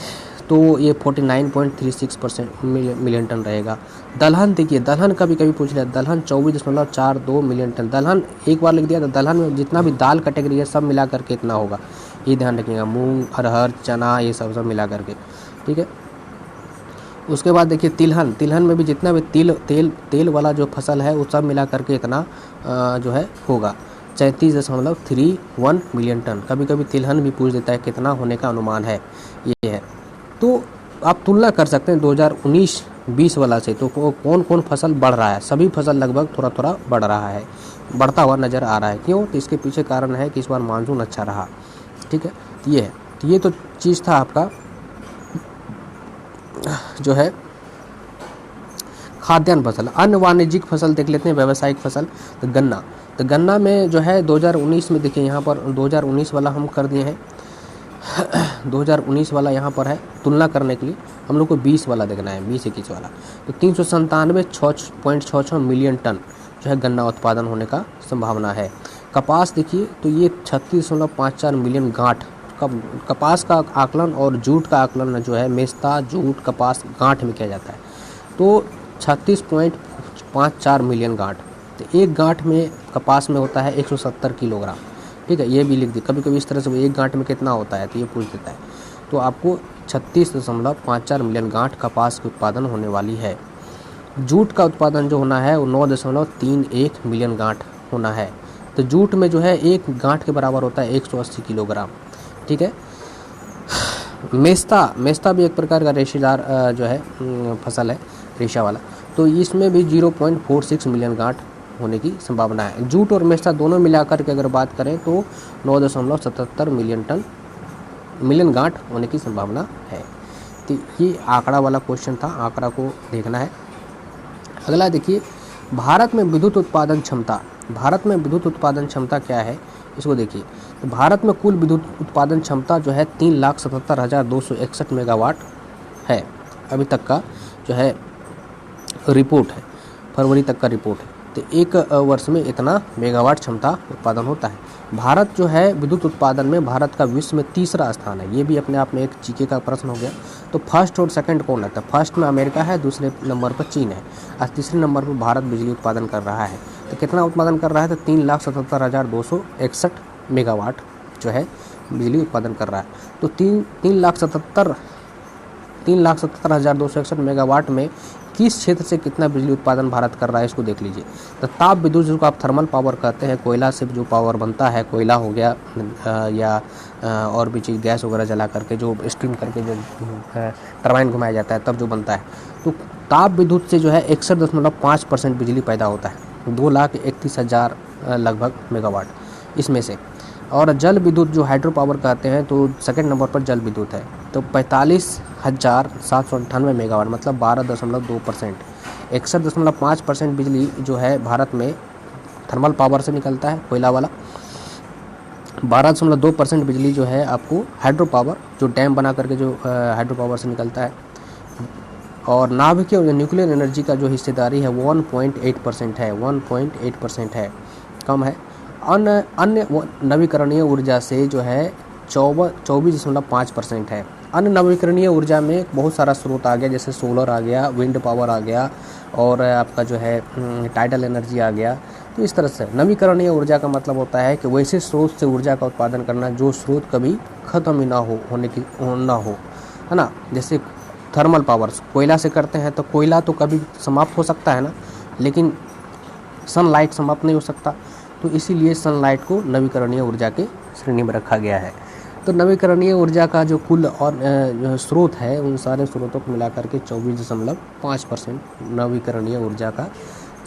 तो ये 49.36% मिलियन टन रहेगा। दलहन देखिए, दलहन कभी कभी पूछ लिया, दलहन 24.42 मिलियन टन। दलहन एक बार लिख दिया तो दलहन में जितना भी दाल कैटेगरी है सब मिला करके इतना होगा, ये ध्यान रखिएगा। मूंग, अरहर, चना, ये सब मिला करके। ठीक है, उसके बाद देखिए तिलहन, तिलहन में भी जितना भी तेल वाला जो फसल है वो सब मिला करके इतना जो है होगा 34.31 मिलियन टन। कभी कभी तिलहन भी पूछ देता है कितना होने का अनुमान है, ये है। तो आप तुलना कर सकते हैं 2019-20 वाला से, तो कौन कौन फसल बढ़ रहा है। सभी फसल लगभग थोड़ा थोड़ा बढ़ रहा है, बढ़ता हुआ नज़र आ रहा है। क्यों? तो इसके पीछे कारण है कि इस बार मानसून अच्छा रहा। ठीक है, ये है। तो ये तो चीज़ था आपका जो है खाद्यान्न फसल। अन्य वाणिज्यिक फसल देख लेते हैं, व्यावसायिक फसल। तो गन्ना, तो गन्ना में जो है 2019 में देखिए यहाँ पर 2019 वाला हम कर दिए हैं 2019 वाला यहाँ पर है तुलना करने के लिए। हम लोग को 20 वाला देखना है, 20-21 वाला। तो 397.66 मिलियन टन जो है गन्ना उत्पादन होने का संभावना है। कपास देखिए तो ये 36.54 मिलियन गांठ। कपास का आकलन और जूट का आकलन जो है मेस्ता, जूट, कपास, गांठ में किया जाता है। तो 36.54 मिलियन गांठ। तो एक गांठ में कपास में होता है 170 किलोग्राम। ठीक है, ये भी लिख दी। कभी कभी इस तरह से एक गांठ में कितना होता है तो ये पूछ देता है। तो आपको 36.54 मिलियन गांठ कपास की उत्पादन होने वाली है। जूट का उत्पादन जो होना है वो 9.31 मिलियन गांठ होना है। तो जूट में जो है एक गांठ के बराबर होता है 180 किलोग्राम। ठीक है। मेस्ता भी एक प्रकार का रेशेदार जो है फसल है, रेशा वाला। तो इसमें भी 0.46 मिलियन गांठ होने की संभावना है। जूट और मेस्ता दोनों मिलाकर के अगर बात करें तो 9.77 मिलियन गांठ होने की संभावना है। तो ये आंकड़ा वाला क्वेश्चन था, आंकड़ा को देखना है। अगला देखिए, भारत में विद्युत उत्पादन क्षमता। भारत में विद्युत उत्पादन क्षमता क्या है इसको देखिए। तो भारत में कुल विद्युत उत्पादन क्षमता जो है 3,77,261 मेगावाट है। अभी तक का जो है रिपोर्ट है, फरवरी तक का रिपोर्ट है। तो एक वर्ष में इतना मेगावाट क्षमता उत्पादन होता है। भारत जो है विद्युत उत्पादन में भारत का विश्व में तीसरा स्थान है। ये भी अपने आप में एक जीके का प्रश्न हो गया। तो फर्स्ट और सेकंड कौन रहता है? फर्स्ट में अमेरिका है, दूसरे नंबर पर चीन है और तीसरे नंबर पर भारत बिजली उत्पादन कर रहा है। तो कितना उत्पादन कर रहा है? तो 3,77,261 मेगावाट जो है बिजली उत्पादन कर रहा है। तो 3,77,261 मेगावाट में किस क्षेत्र से कितना बिजली उत्पादन भारत कर रहा है इसको देख लीजिए। तो ताप विद्युत जिसको आप थर्मल पावर कहते हैं, कोयला से जो पावर बनता है, कोयला हो गया या और भी चीज़ गैस वगैरह जला करके जो स्टीम करके जो टरबाइन घुमाया जाता है तब जो बनता है। तो ताप विद्युत से जो है 61.5% बिजली पैदा होता है, 2,31,000 लगभग मेगावाट इसमें से। और जल विद्युत जो हाइड्रो पावर कहते हैं तो सेकंड नंबर पर जल विद्युत है। तो 45,798 मेगावाट मतलब 12.2%। 61.5% बिजली जो है भारत में थर्मल पावर से निकलता है, कोयला वाला। 12.2% बिजली जो है आपको हाइड्रो पावर जो डैम बना करके जो हाइड्रो पावर से निकलता है। और नाभिकीय और न्यूक्लियर एनर्जी का जो हिस्सेदारी है 1.8% है, 1.8% है, कम है। अन्य नवीकरणीय ऊर्जा से जो है 24.5% है। अन्य नवीकरणीय ऊर्जा में बहुत सारा स्रोत आ गया, जैसे सोलर आ गया, विंड पावर आ गया और आपका जो है टाइडल एनर्जी आ गया। तो इस तरह से नवीकरणीय ऊर्जा का मतलब होता है कि वैसे स्रोत से ऊर्जा का उत्पादन करना जो स्रोत कभी ख़त्म ही ना हो, है ना। जैसे थर्मल पावर्स कोयला से करते हैं तो कोयला तो कभी समाप्त हो सकता है ना, लेकिन सनलाइट समाप्त नहीं हो सकता। तो इसीलिए सनलाइट को नवीकरणीय ऊर्जा के श्रेणी में रखा गया है। तो नवीकरणीय ऊर्जा का जो कुल और जो स्रोत है उन सारे स्रोतों को मिलाकर के 24.5% नवीकरणीय ऊर्जा का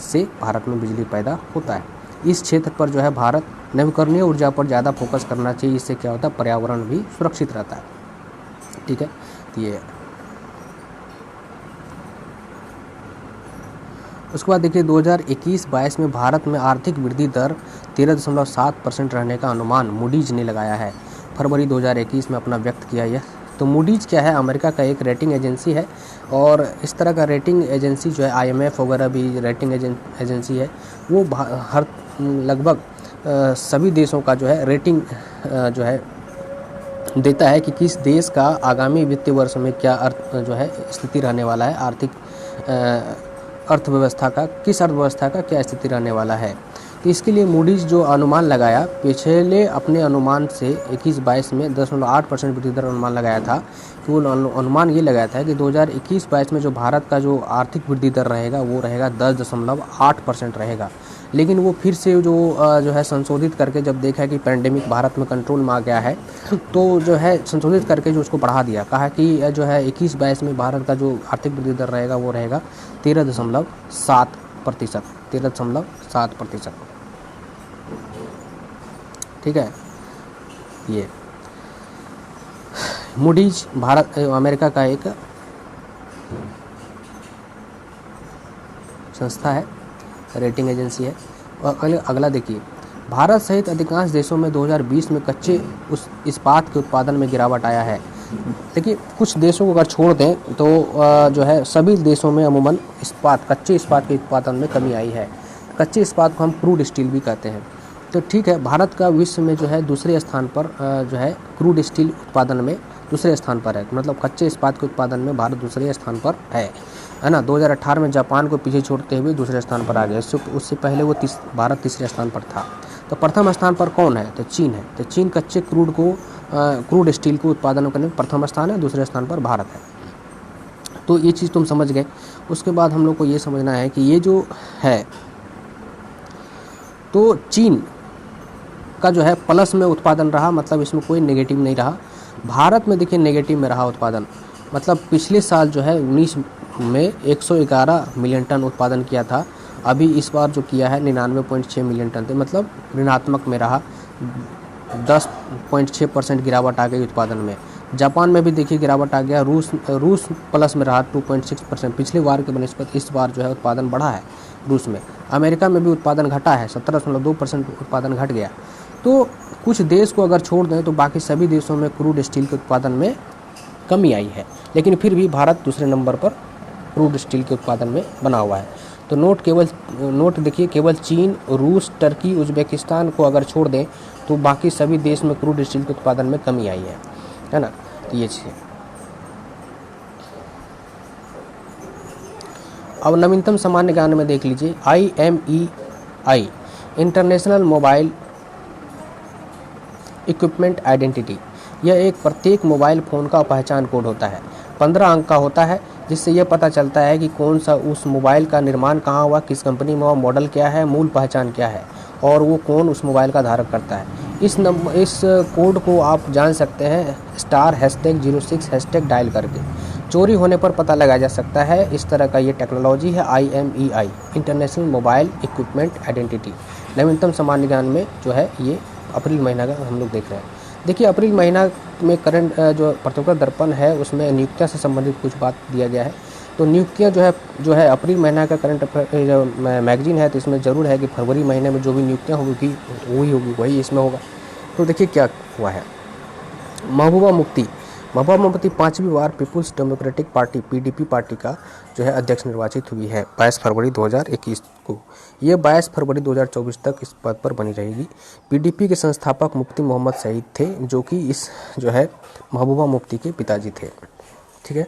से भारत में बिजली पैदा होता है। इस क्षेत्र पर जो है भारत नवीकरणीय ऊर्जा पर ज़्यादा फोकस करना चाहिए। इससे क्या होता है, पर्यावरण भी सुरक्षित रहता है। ठीक है, ये उसके बाद देखिए 2021-22 में भारत में आर्थिक वृद्धि दर 13.7% रहने का अनुमान मूडीज ने लगाया है। फरवरी 2021 में अपना व्यक्त किया यह। तो मूडीज क्या है? अमेरिका का एक रेटिंग एजेंसी है और इस तरह का रेटिंग एजेंसी जो है IMF वगैरह भी रेटिंग एजेंसी है। वो हर लगभग सभी देशों का जो है रेटिंग जो है देता है कि किस देश का आगामी वित्तीय वर्ष में क्या जो है स्थिति रहने वाला है, आर्थिक अर्थव्यवस्था का, किस अर्थव्यवस्था का क्या स्थिति रहने वाला है। तो इसके लिए मूडीज जो अनुमान लगाया, पिछले अपने अनुमान से 21-22 में 10.8% वृद्धि दर अनुमान लगाया था, कि वो अनुमान ये लगाया था कि 2021-22 में जो भारत का जो आर्थिक वृद्धि दर रहेगा वो रहेगा 10.8% रहेगा। लेकिन वो फिर से जो है संशोधित करके जब देखा कि पैंडेमिक भारत में कंट्रोल में आ गया है, तो जो है संशोधित करके जो उसको बढ़ा दिया, कहा कि जो है 21-22 में भारत का जो आर्थिक वृद्धि दर रहेगा वो रहेगा 13.7%। 13.7%। ठीक है। ये मूडीज भारत अमेरिका का एक संस्था है, रेटिंग एजेंसी है। और अगला देखिए, भारत सहित अधिकांश देशों में 2020 में कच्चे इस्पात के उत्पादन में गिरावट आया है। देखिए, कुछ देशों को अगर छोड़ दें तो जो है सभी देशों में अमूमन कच्चे इस्पात के उत्पादन में कमी आई है। कच्चे इस्पात को हम क्रूड स्टील भी कहते हैं। तो ठीक है, भारत का विश्व में जो है दूसरे स्थान पर जो है क्रूड स्टील उत्पादन में दूसरे स्थान पर है, मतलब कच्चे इस्पात के उत्पादन में भारत दूसरे स्थान पर है ना। 2018 में जापान को पीछे छोड़ते हुए दूसरे स्थान पर आ गया। उससे पहले वो भारत तीसरे स्थान पर था। तो प्रथम स्थान पर कौन है? तो चीन है। तो चीन कच्चे क्रूड स्टील को उत्पादन करने में प्रथम स्थान है, दूसरे स्थान पर भारत है। तो ये चीज़ तुम समझ गए। उसके बाद हम लोग को ये समझना है कि ये जो है, तो चीन का जो है प्लस में उत्पादन रहा, मतलब इसमें कोई नेगेटिव नहीं रहा। भारत में देखिए नेगेटिव में रहा उत्पादन, मतलब पिछले साल जो है 19 में 111 मिलियन टन उत्पादन किया था, अभी इस बार जो किया है 99.6 मिलियन टन थे, मतलब ऋणात्मक में रहा। 10.6% गिरावट आ गई उत्पादन में। जापान में भी देखिए गिरावट आ गया। रूस प्लस में रहा 2.6%। पिछले बार के बनिस्पत इस बार जो है उत्पादन बढ़ा है रूस में। अमेरिका में भी उत्पादन घटा है, 17.2% उत्पादन घट गया। तो कुछ देश को अगर छोड़ दें तो बाकी सभी देशों में क्रूड स्टील के उत्पादन में कमी आई है, लेकिन फिर भी भारत दूसरे नंबर पर क्रूड स्टील के उत्पादन में बना हुआ है। तो नोट देखिए, केवल चीन, रूस, टर्की, उज्बेकिस्तान को अगर छोड़ दें तो बाकी सभी देश में क्रूड स्टील के उत्पादन में कमी आई है ना। तो ये चीज़। अब नवीनतम सामान्य ज्ञान में देख लीजिए, IMEI international mobile equipment identity, यह एक प्रत्येक मोबाइल फ़ोन का पहचान कोड होता है। 15 अंक का होता है, जिससे यह पता चलता है कि कौन सा उस मोबाइल का निर्माण कहाँ हुआ, किस कंपनी में हुआ, मॉडल क्या है, मूल पहचान क्या है और वो कौन उस मोबाइल का धारक करता है। इस कोड को आप जान सकते हैं *#06 डायल करके। चोरी होने पर पता लगाया जा सकता है। इस तरह का ये टेक्नोलॉजी है IMEI international mobile equipment identity. नवीनतम सामान्य ज्ञान में जो है ये अप्रैल महीना का हम लोग देख रहे हैं। देखिए, अप्रैल महीना में करंट जो पत्रकार दर्पण है उसमें नियुक्तियां से संबंधित कुछ बात दिया गया है। तो नियुक्तियां जो है अप्रैल महीना का करंट जो मैगजीन है, तो इसमें ज़रूर है कि फरवरी महीने में जो भी नियुक्तियां होगी वही इसमें होगा। तो देखिए क्या हुआ है। महबूबा मुफ्ती 5वीं बार Peoples Democratic Party PDP party का जो है अध्यक्ष निर्वाचित हुई है 22 फरवरी 2021 को। ये 22 फरवरी 2024 तक इस पद पर बनी रहेगी। PDP के संस्थापक मुफ्ती मोहम्मद सईद थे, जो कि इस जो है महबूबा मुफ्ती के पिताजी थे। ठीक है।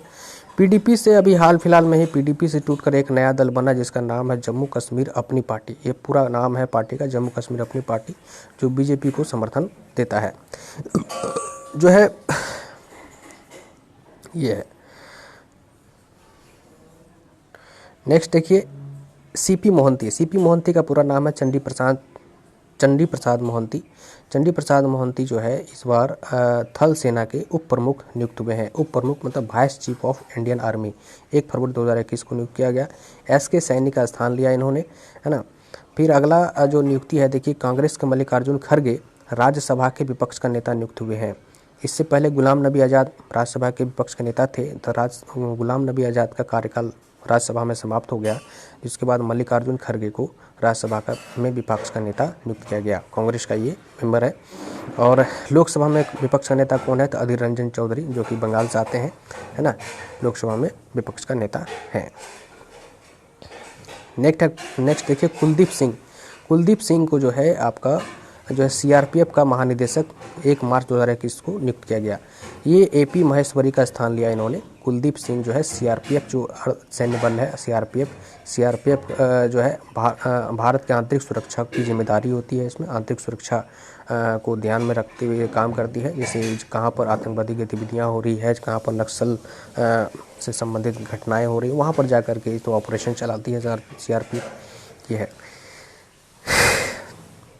PDP से अभी हाल फिलहाल में ही PDP से टूटकर एक नया दल बना जिसका नाम है जम्मू कश्मीर अपनी पार्टी। ये पूरा नाम है पार्टी का, जम्मू कश्मीर अपनी पार्टी, जो BJP को समर्थन देता है। जो है ये है। नेक्स्ट देखिए, CP मोहंती। CP मोहंती का पूरा नाम है चंडी प्रसाद मोहंती। चंडी प्रसाद मोहंती जो है इस बार थल सेना के उप प्रमुख नियुक्त हुए हैं। उप प्रमुख मतलब vice chief of Indian army. 1 फरवरी 2021 को नियुक्त किया गया। SK सैनी का स्थान लिया इन्होंने, है ना। फिर अगला जो नियुक्ति है देखिए, कांग्रेस के मल्लिकार्जुन खड़गे राज्यसभा के विपक्ष का नेता नियुक्त हुए हैं। इससे पहले गुलाम नबी आज़ाद राज्यसभा के विपक्ष के नेता थे। तो गुलाम नबी आज़ाद का कार्यकाल राज्यसभा में समाप्त हो गया, जिसके बाद मल्लिकार्जुन खड़गे को राज्यसभा में विपक्ष का नेता नियुक्त किया गया। कांग्रेस का ये मेंबर है। और लोकसभा में विपक्ष का नेता कौन है? तो अधीर रंजन चौधरी, जो कि बंगाल से आते हैं, है ना। लोकसभा में विपक्ष का नेता हैं। नेक्स्ट देखिए, कुलदीप सिंह को जो है आपका जो है CRPF का महानिदेशक 1 मार्च 2021 को नियुक्त किया गया। ये एपी महेश्वरी का स्थान लिया इन्होंने। कुलदीप सिंह जो है सीआरपीएफ, जो सैन्य बल है सीआरपीएफ जो है भारत के आंतरिक सुरक्षा की जिम्मेदारी होती है। इसमें आंतरिक सुरक्षा को ध्यान में रखते हुए काम करती है। जैसे कहाँ पर आतंकवादी गतिविधियाँ हो रही है, कहाँ पर नक्सल से संबंधित घटनाएं हो रही है, वहाँ पर जा कर के तो ऑपरेशन चलाती है सीआरपीएफ ये है।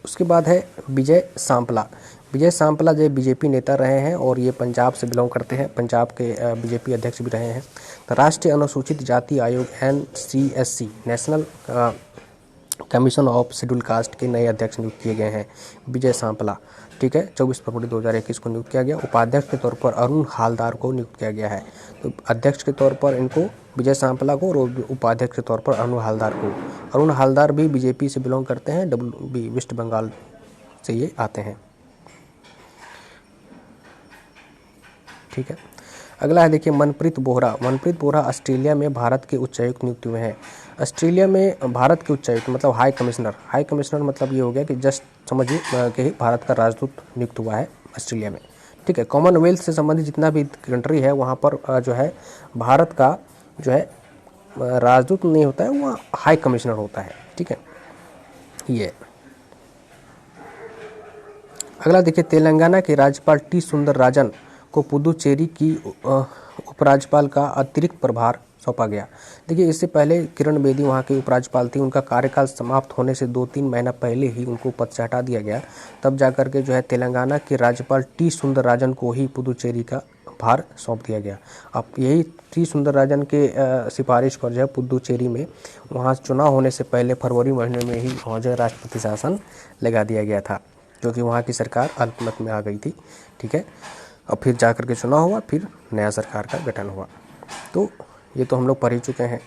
उसके बाद है विजय सांपला। विजय सांपला जो बीजेपी नेता रहे हैं और ये पंजाब से बिलोंग करते हैं, पंजाब के बीजेपी अध्यक्ष भी रहे हैं। तो राष्ट्रीय अनुसूचित जाति आयोग NCSC national commission of schedule caste के नए अध्यक्ष नियुक्त किए गए हैं विजय सांपला। ठीक है, 24 फरवरी 2021 को नियुक्त किया गया। उपाध्यक्ष के तौर पर अरुण हालदार को नियुक्त किया गया है। तो अध्यक्ष के तौर पर इनको विजय सांपला को और उपाध्यक्ष के तौर पर अरुण हालदार को। अरुण हालदार भी बीजेपी से बिलोंग करते हैं, WB वेस्ट बंगाल से ये आते हैं। ठीक है, अगला है देखिए मनप्रीत बोहरा। मनप्रीत बोहरा ऑस्ट्रेलिया में भारत के उच्चायुक्त नियुक्त हुए हैं। ऑस्ट्रेलिया में भारत के उच्चायुक्त मतलब हाई कमिश्नर मतलब ये हो गया कि जस्ट समझिए कि भारत का राजदूत नियुक्त हुआ है ऑस्ट्रेलिया में। ठीक है, कॉमनवेल्थ से संबंधित जितना भी कंट्री है वहाँ पर जो है भारत का जो है राजदूत नहीं होता है, वहाँ हाई कमिश्नर होता है। ठीक है, ये अगला देखिए तेलंगाना के राज्यपाल T सुंदरराजन को पुदुचेरी की उपराज्यपाल का अतिरिक्त प्रभार सौंपा गया। देखिए इससे पहले किरण बेदी वहाँ के उपराज्यपाल थी, उनका कार्यकाल समाप्त होने से 2-3 महीना पहले ही उनको पद से हटा दिया गया। तब जाकर के जो है तेलंगाना के राज्यपाल T सुंदरराजन को ही पुदुचेरी का भार सौंप दिया गया। अब यही T सुंदरराजन के सिफारिश पर जो है पुदुचेरी में वहाँ चुनाव होने से पहले फरवरी महीने में ही वहाँ जो राष्ट्रपति शासन लगा दिया गया था, क्योंकि वहाँ की सरकार अल्पमत में आ गई थी। ठीक है, और फिर जा कर के चुनाव हुआ, फिर नया सरकार का गठन हुआ। तो ये तो हम लोग पढ़ ही चुके हैं।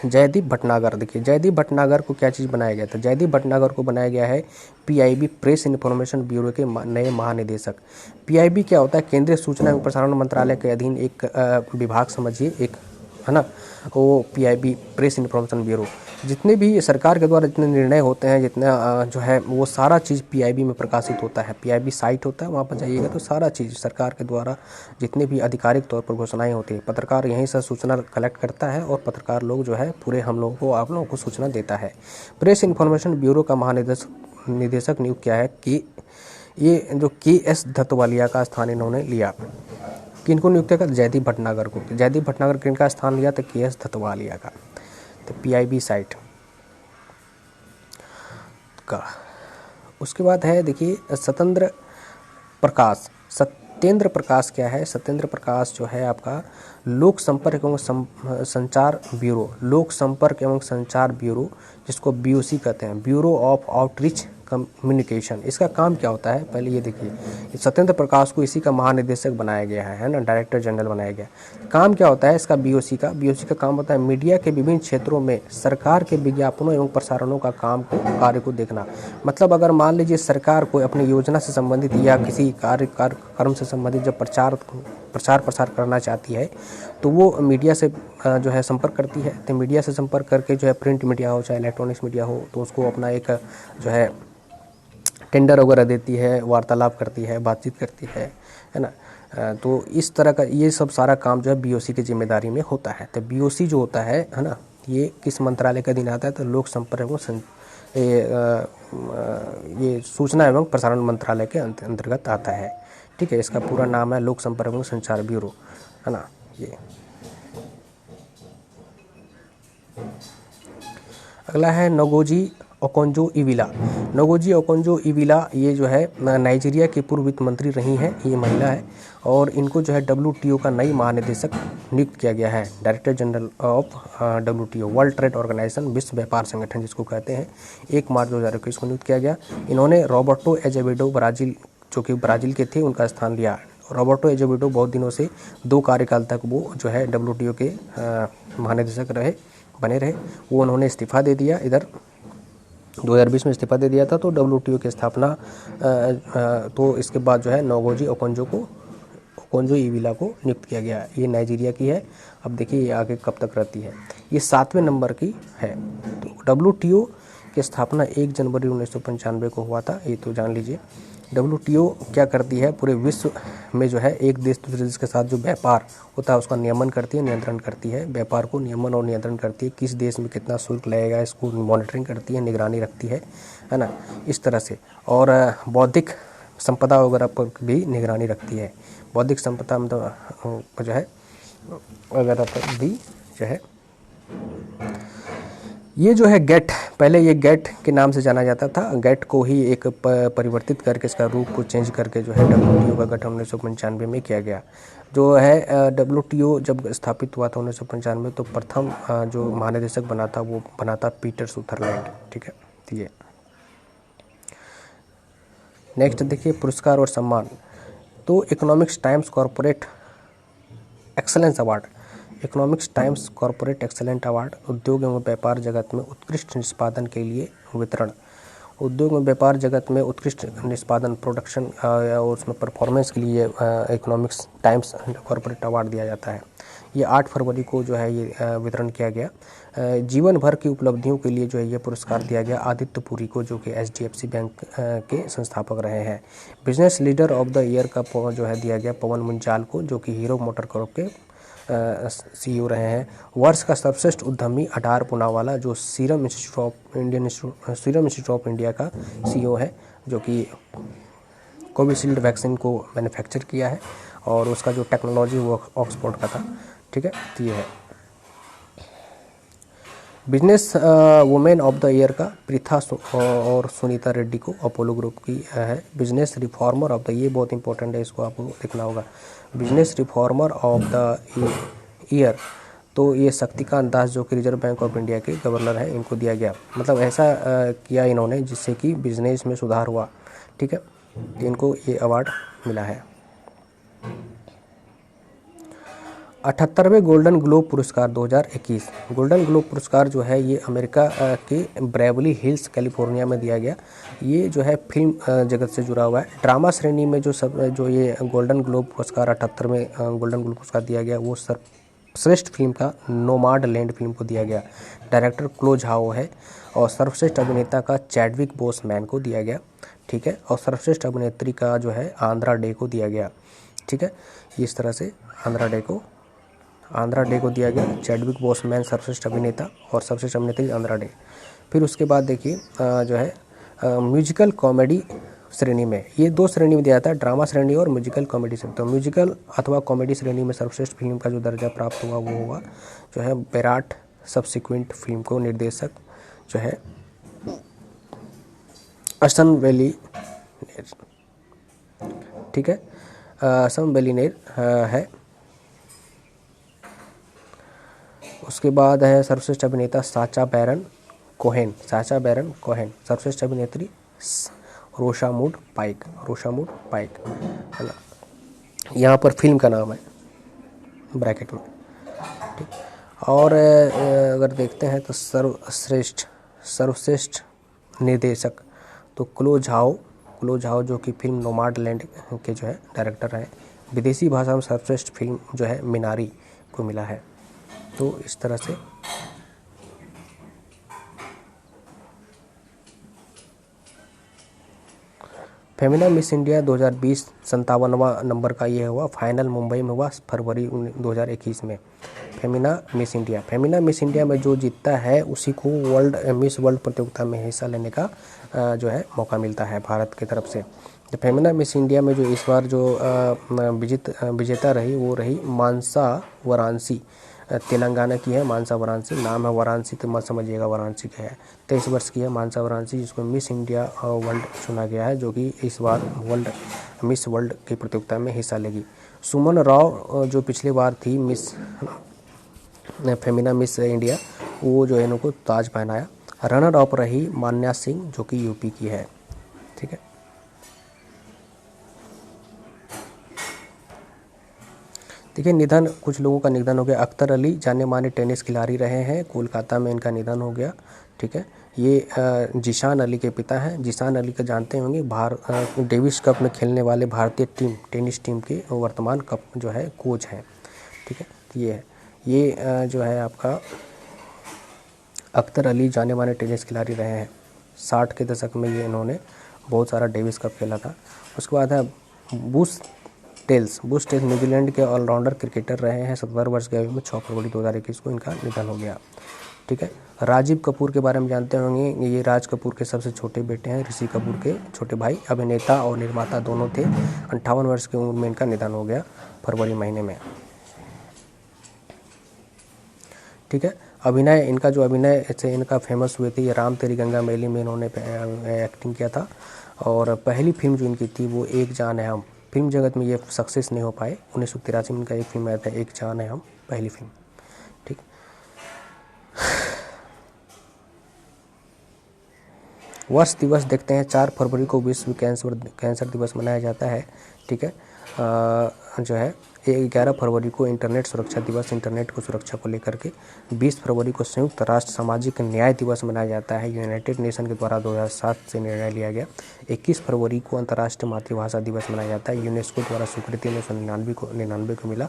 जयदीप भटनागर। देखिए जयदीप भटनागर को क्या चीज़ बनाया गया था? जयदीप भटनागर को बनाया गया है PIB प्रेस इन्फॉर्मेशन ब्यूरो के नए महानिदेशक। PIB क्या होता है? केंद्रीय सूचना एवं प्रसारण मंत्रालय के अधीन एक विभाग समझिए, एक है ना, वो PIB प्रेस इन्फॉर्मेशन ब्यूरो। जितने भी सरकार के द्वारा जितने निर्णय होते हैं, जितना जो है वो सारा चीज़ PIB में प्रकाशित होता है। PIB साइट होता है, वहाँ पर जाइएगा तो सारा चीज़ सरकार के द्वारा जितने भी आधिकारिक तौर पर घोषणाएं होती है, पत्रकार यहीं से सूचना कलेक्ट करता है और पत्रकार लोग जो है पूरे हम लोगों को, आप लोगों को सूचना देता है। प्रेस इन्फॉर्मेशन ब्यूरो का महानिदेशक नियुक्त किया है कि ये जो KS धतवालिया का स्थान इन्होंने लिया। किनको नियुक्त किया? जयदीप भटनागर को। जयदीप भटनागर किनका स्थान लिया? तो KS धतवालिया का। तो PIB साइट का। उसके बाद है देखिए सत्येंद्र प्रकाश क्या है? सत्येंद्र प्रकाश जो है आपका लोक संपर्क एवं संचार ब्यूरो, लोक संपर्क एवं संचार ब्यूरो, जिसको BOC कहते हैं, ब्यूरो ऑफ आउटरीच कम्युनिकेशन। इसका काम क्या होता है? पहले ये देखिए, सत्येंद्र प्रकाश को इसी का महानिदेशक बनाया गया है ना, डायरेक्टर जनरल बनाया गया। काम क्या होता है इसका? BOC का काम होता है मीडिया के विभिन्न क्षेत्रों में सरकार के विज्ञापनों एवं प्रसारणों का कार्य को देखना। मतलब अगर मान लीजिए सरकार को अपनी योजना से संबंधित या किसी कार्यक्रम से संबंधित जब प्रचार प्रसार करना चाहती है तो वो मीडिया से जो है संपर्क करती है। तो मीडिया से संपर्क करके जो है प्रिंट मीडिया हो चाहे इलेक्ट्रॉनिक्स मीडिया हो, तो उसको अपना एक जो है टेंडर वगैरह देती है, वार्तालाप करती है, बातचीत करती है ना। तो इस तरह का ये सब सारा काम जो है BOC की जिम्मेदारी में होता है। तो BOC जो होता है ना, ये किस मंत्रालय का अधीन आता है? तो लोक संपर्क एवं ये सूचना एवं प्रसारण मंत्रालय के अंतर्गत आता है। ठीक है, इसका पूरा नाम है लोक संपर्क एवं संचार ब्यूरो, है ना। ये अगला है नोगोजी ओकोंजो-इवेला। नोगोजी ओकोंजो-इवेला ये जो है नाइजीरिया की पूर्व वित्त मंत्री रही हैं, ये महिला है और इनको जो है WTO का नई महानिदेशक नियुक्त किया गया है, director general of WTO world trade organization, विश्व व्यापार संगठन जिसको कहते हैं। 1 मार्च 2021 को नियुक्त किया गया। इन्होंने रॉबर्टो एजेवेडो जो कि ब्राज़ील के थे, उनका स्थान लिया। रॉबर्टो एजेवेडो बहुत दिनों से 2 कार्यकाल तक वो जो है WTO के महानिदेशक बने रहे। वो उन्होंने इस्तीफा दे दिया, इधर 2020 में इस्तीफा दे दिया था। तो WTO की स्थापना तो इसके बाद जो है नोगोजी ओकोंजो-इवेला को नियुक्त किया गया। ये नाइजीरिया की है। अब देखिए ये आगे कब तक रहती है। ये 7वें नंबर की है। तो WTO की स्थापना 1 जनवरी 1995 को हुआ था, ये तो जान लीजिए। WTO क्या करती है, पूरे विश्व में जो है एक देश दूसरे देश के साथ जो व्यापार होता है उसका नियमन करती है, नियंत्रण करती है। व्यापार को नियमन और नियंत्रण करती है, किस देश में कितना शुल्क लगेगा इसको मॉनिटरिंग करती है, निगरानी रखती है ना, इस तरह से। और बौद्धिक संपदा वगैरह पर भी निगरानी रखती है। बौद्धिक संपदा मतलब जो है वगैरह पर भी जो है ये जो है गेट, पहले ये गेट के नाम से जाना जाता था। गेट को ही एक परिवर्तित करके इसका रूप को चेंज करके जो है WTO का गठन 1995 में किया गया। जो है WTO जब स्थापित हुआ था 1995, तो प्रथम जो महानिदेशक बना था वो बना था पीटर सुथरलैंड। ठीक है, ये नेक्स्ट देखिए पुरस्कार और सम्मान। तो economics times corporate excellence award, economics times corporate excellent award उद्योग एवं व्यापार जगत में उत्कृष्ट निष्पादन के लिए वितरण। उद्योग एवं व्यापार जगत में उत्कृष्ट निष्पादन प्रोडक्शन और उसमें परफॉर्मेंस के लिए इकोनॉमिक्स टाइम्स कॉरपोरेट अवार्ड दिया जाता है। ये 8 फरवरी को जो है ये वितरण किया गया। जीवन भर की उपलब्धियों के लिए जो है ये पुरस्कार दिया गया आदित्य पुरी को, जो कि HDFC बैंक के संस्थापक रहे हैं। Business leader of the year का जो है दिया गया पवन मुंजाल को, जो कि हीरो मोटर कॉर्प के CEO रहे हैं। वर्ष का सर्वश्रेष्ठ उद्यमी अडार पूनावाला, जो सीरम इंस्टीट्यूट ऑफ इंडिया का CEO है, जो कि कोविशील्ड वैक्सीन को मैन्युफैक्चर किया है और उसका जो टेक्नोलॉजी वो ऑक्सफोर्ड का था। ठीक है, तो ये है। Business women of the year का पृथा और सुनीता रेड्डी को अपोलो ग्रुप की है। बिजनेस रिफॉर्मर ऑफ द, ये बहुत इंपॉर्टेंट है, इसको आपको देखना होगा। Business reformer of the year, तो ये शक्तिकांत दास, जो कि रिजर्व बैंक ऑफ इंडिया के गवर्नर हैं, इनको दिया गया। मतलब ऐसा किया इन्होंने जिससे कि बिजनेस में सुधार हुआ। ठीक है, इनको ये अवार्ड मिला है। 78वें गोल्डन ग्लोब पुरस्कार 2021। गोल्डन ग्लोब पुरस्कार जो है ये अमेरिका के ब्रेवली हिल्स कैलिफोर्निया में दिया गया। ये जो है फिल्म जगत से जुड़ा हुआ है। ड्रामा श्रेणी में जो ये गोल्डन ग्लोब पुरस्कार 78वें गोल्डन ग्लोब पुरस्कार दिया गया, वो सर्वश्रेष्ठ फिल्म का नोमाड लैंड फिल्म को दिया गया। डायरेक्टर क्लो झाओ है। और सर्वश्रेष्ठ अभिनेता का चैडविक बोसमैन को दिया गया। ठीक है, और सर्वश्रेष्ठ अभिनेत्री का जो है आंद्रा डे को दिया गया। ठीक है, इस तरह से आंद्रा डे को दिया गया। चैडविक बोसमैन सर्वश्रेष्ठ अभिनेता और सर्वश्रेष्ठ अभिनेत्री आंद्रा डे। फिर उसके बाद देखिए जो है म्यूजिकल कॉमेडी श्रेणी में, ये 2 श्रेणी में दिया जाता है, ड्रामा श्रेणी और म्यूजिकल कॉमेडी श्रेणी। तो म्यूजिकल अथवा कॉमेडी श्रेणी में सर्वश्रेष्ठ फिल्म का जो दर्जा प्राप्त हुआ वो हुआ जो है विराट सब्सिक्वेंट फिल्म को। निर्देशक जो है असम वेलिनेर। ठीक है, असम वेलिनेर है। उसके बाद है सर्वश्रेष्ठ अभिनेता साचा बैरन कोहेन। सर्वश्रेष्ठ अभिनेत्री रोशामूड पाइक है ना, यहाँ पर फिल्म का नाम है ब्रैकेट में। ठीक, और अगर देखते हैं तो सर्वश्रेष्ठ निर्देशक तो क्लो झाओ, जो कि फिल्म नोमाड लैंड के जो है डायरेक्टर हैं। विदेशी भाषा में सर्वश्रेष्ठ फिल्म जो है मिनारी को मिला है। तो इस तरह से फेमिना मिस इंडिया 2020 57वां नंबर का ये हुआ। फाइनल मुंबई में हुआ फरवरी 2021 में। फेमिना मिस इंडिया में जो जीतता है उसी को मिस वर्ल्ड प्रतियोगिता में हिस्सा लेने का जो है मौका मिलता है भारत की तरफ से। तो फेमिना मिस इंडिया में जो इस बार जो विजेता रही वो रही मानसा वाराणसी, तेलंगाना की है मानसा वाराणसी। नाम है वाराणसी तो मत समझिएगा वाराणसी क्या है। 23 वर्ष की है मानसा वाराणसी, जिसको मिस इंडिया वर्ल्ड चुना गया है, जो कि इस बार मिस वर्ल्ड की प्रतियोगिता में हिस्सा लेगी। सुमन राव जो पिछली बार थी फेमिना मिस इंडिया, वो जो है इनको ताज पहनाया। रनर अप रही मान्या सिंह, जो कि यूपी की है। ठीक है, देखिए निधन, कुछ लोगों का निधन हो गया। अख्तर अली जाने माने टेनिस खिलाड़ी रहे हैं, कोलकाता में इनका निधन हो गया। ठीक है, ये जिशान अली के पिता हैं। जिशान अली का जानते होंगे, डेविस कप में खेलने वाले भारतीय टेनिस टीम के वर्तमान कप जो है कोच हैं। ठीक है, ये जो है आपका अख्तर अली जाने माने टेनिस खिलाड़ी रहे हैं। 60 के दशक में ये इन्होंने बहुत सारा डेविस कप खेला था। उसके बाद है बुश टेल्स न्यूजीलैंड के ऑलराउंडर क्रिकेटर रहे हैं। 70 वर्ष की आयु में 6 फरवरी 2021 को इनका निधन हो गया। ठीक है, राजीव कपूर के बारे में जानते होंगे। ये राज कपूर के सबसे छोटे बेटे हैं, ऋषि कपूर के छोटे भाई, अभिनेता और निर्माता दोनों थे। 58 वर्ष की उम्र में इनका निधन हो गया फरवरी महीने में। ठीक है, अभिनय, इनका जो अभिनय से इनका फेमस हुए थे, ये राम तेरी गंगा मैली में इन्होंने एक्टिंग किया था। और पहली फिल्म जो इनकी थी वो एक जान है हम। फिल्म जगत में ये सक्सेस नहीं हो पाए। 1983 में इनका एक फिल्म आया था, एक जान है हम, पहली फिल्म। ठीक, वर्ष दिवस देखते हैं। 4 फरवरी को विश्व कैंसर दिवस मनाया जाता है। ठीक है, जो है 11 फरवरी को इंटरनेट सुरक्षा दिवस, इंटरनेट को सुरक्षा को लेकर के। 20 फरवरी को संयुक्त राष्ट्र सामाजिक न्याय दिवस मनाया जाता है, यूनाइटेड नेशन के द्वारा 2007 से निर्णय लिया गया। 21 फरवरी को अंतर्राष्ट्रीय मातृभाषा दिवस मनाया जाता है, यूनेस्को द्वारा स्वीकृति 1999 को मिला।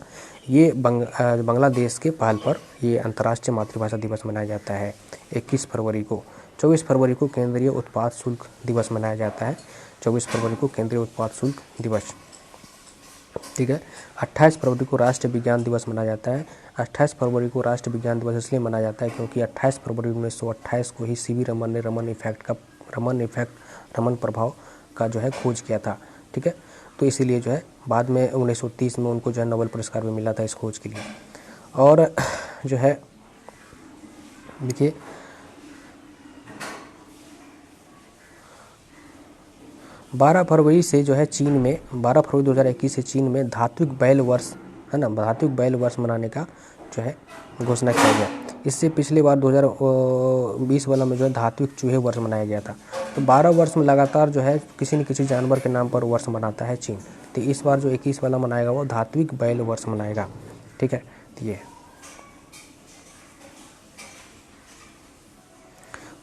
ये बांग्लादेश के पहल पर ये अंतर्राष्ट्रीय मातृभाषा दिवस मनाया जाता है 21 फरवरी को। 24 फरवरी को केंद्रीय उत्पाद शुल्क दिवस मनाया जाता है। 24 फरवरी को केंद्रीय उत्पाद शुल्क दिवस। ठीक है, 28 फरवरी को राष्ट्रीय विज्ञान दिवस मनाया जाता है। 28 फरवरी को राष्ट्रीय विज्ञान दिवस इसलिए मनाया जाता है क्योंकि 28 फरवरी 1928 को ही सीवी रमन ने रमन प्रभाव का जो है खोज किया था। ठीक है, तो इसीलिए जो है बाद में 1930 में उनको जो है नोबेल पुरस्कार भी मिला था इस खोज के लिए। और जो है देखिए 12 फरवरी से जो है चीन में, 12 फरवरी 2021 से चीन में धात्विक बैल वर्ष है ना, धात्विक बैल वर्ष मनाने का जो है घोषणा किया गया। इससे पिछले बार 2020 वाला में जो है धात्विक चूहे वर्ष मनाया गया था। तो 12 वर्ष में लगातार जो है किसी न किसी जानवर के नाम पर वर्ष मनाता है चीन। तो इस बार जो 21 वाला मनाएगा वो धात्विक बैल वर्ष मनाएगा। ठीक है, तो ये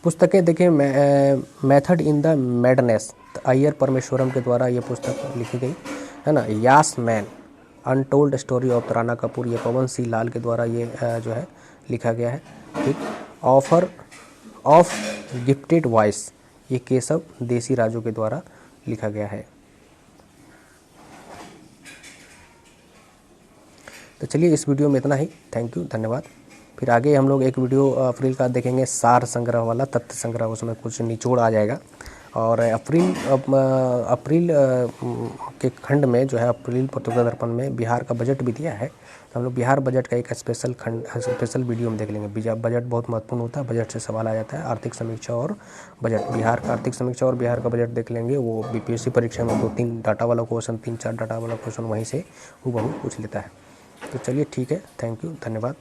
पुस्तकें देखिए, method in the madness, Iyer Parameswaram के द्वारा ये पुस्तक लिखी गई है ना। Yes man, untold story of Rana Kapoor, ये पवन सिंह लाल के द्वारा ये जो है लिखा गया है। ठीक, ऑफर ऑफ गिफ्टेड वॉइस, ये केशव देसी राजू के द्वारा लिखा गया है। तो चलिए इस वीडियो में इतना ही। थैंक यू, धन्यवाद। फिर आगे हम लोग एक वीडियो अप्रैल का देखेंगे, सार संग्रह वाला, तथ्य संग्रह, उसमें कुछ निचोड़ आ जाएगा। और अप्रैल के खंड में जो है अप्रैल पत्रकार दर्पण में बिहार का बजट भी दिया है। तो हम लोग बिहार बजट का एक स्पेशल वीडियो में देख लेंगे। बजट बहुत महत्वपूर्ण होता है, बजट से सवाल आ जाता है। आर्थिक समीक्षा और बजट, बिहार का आर्थिक समीक्षा और बिहार का बजट देख लेंगे। वो बीपीएससी परीक्षा में 2-3 डाटा वाला क्वेश्चन, 3-4 डाटा वाला क्वेश्चन वहीं से वो बहुत पूछ लेता है। तो चलिए ठीक है, थैंक यू, धन्यवाद।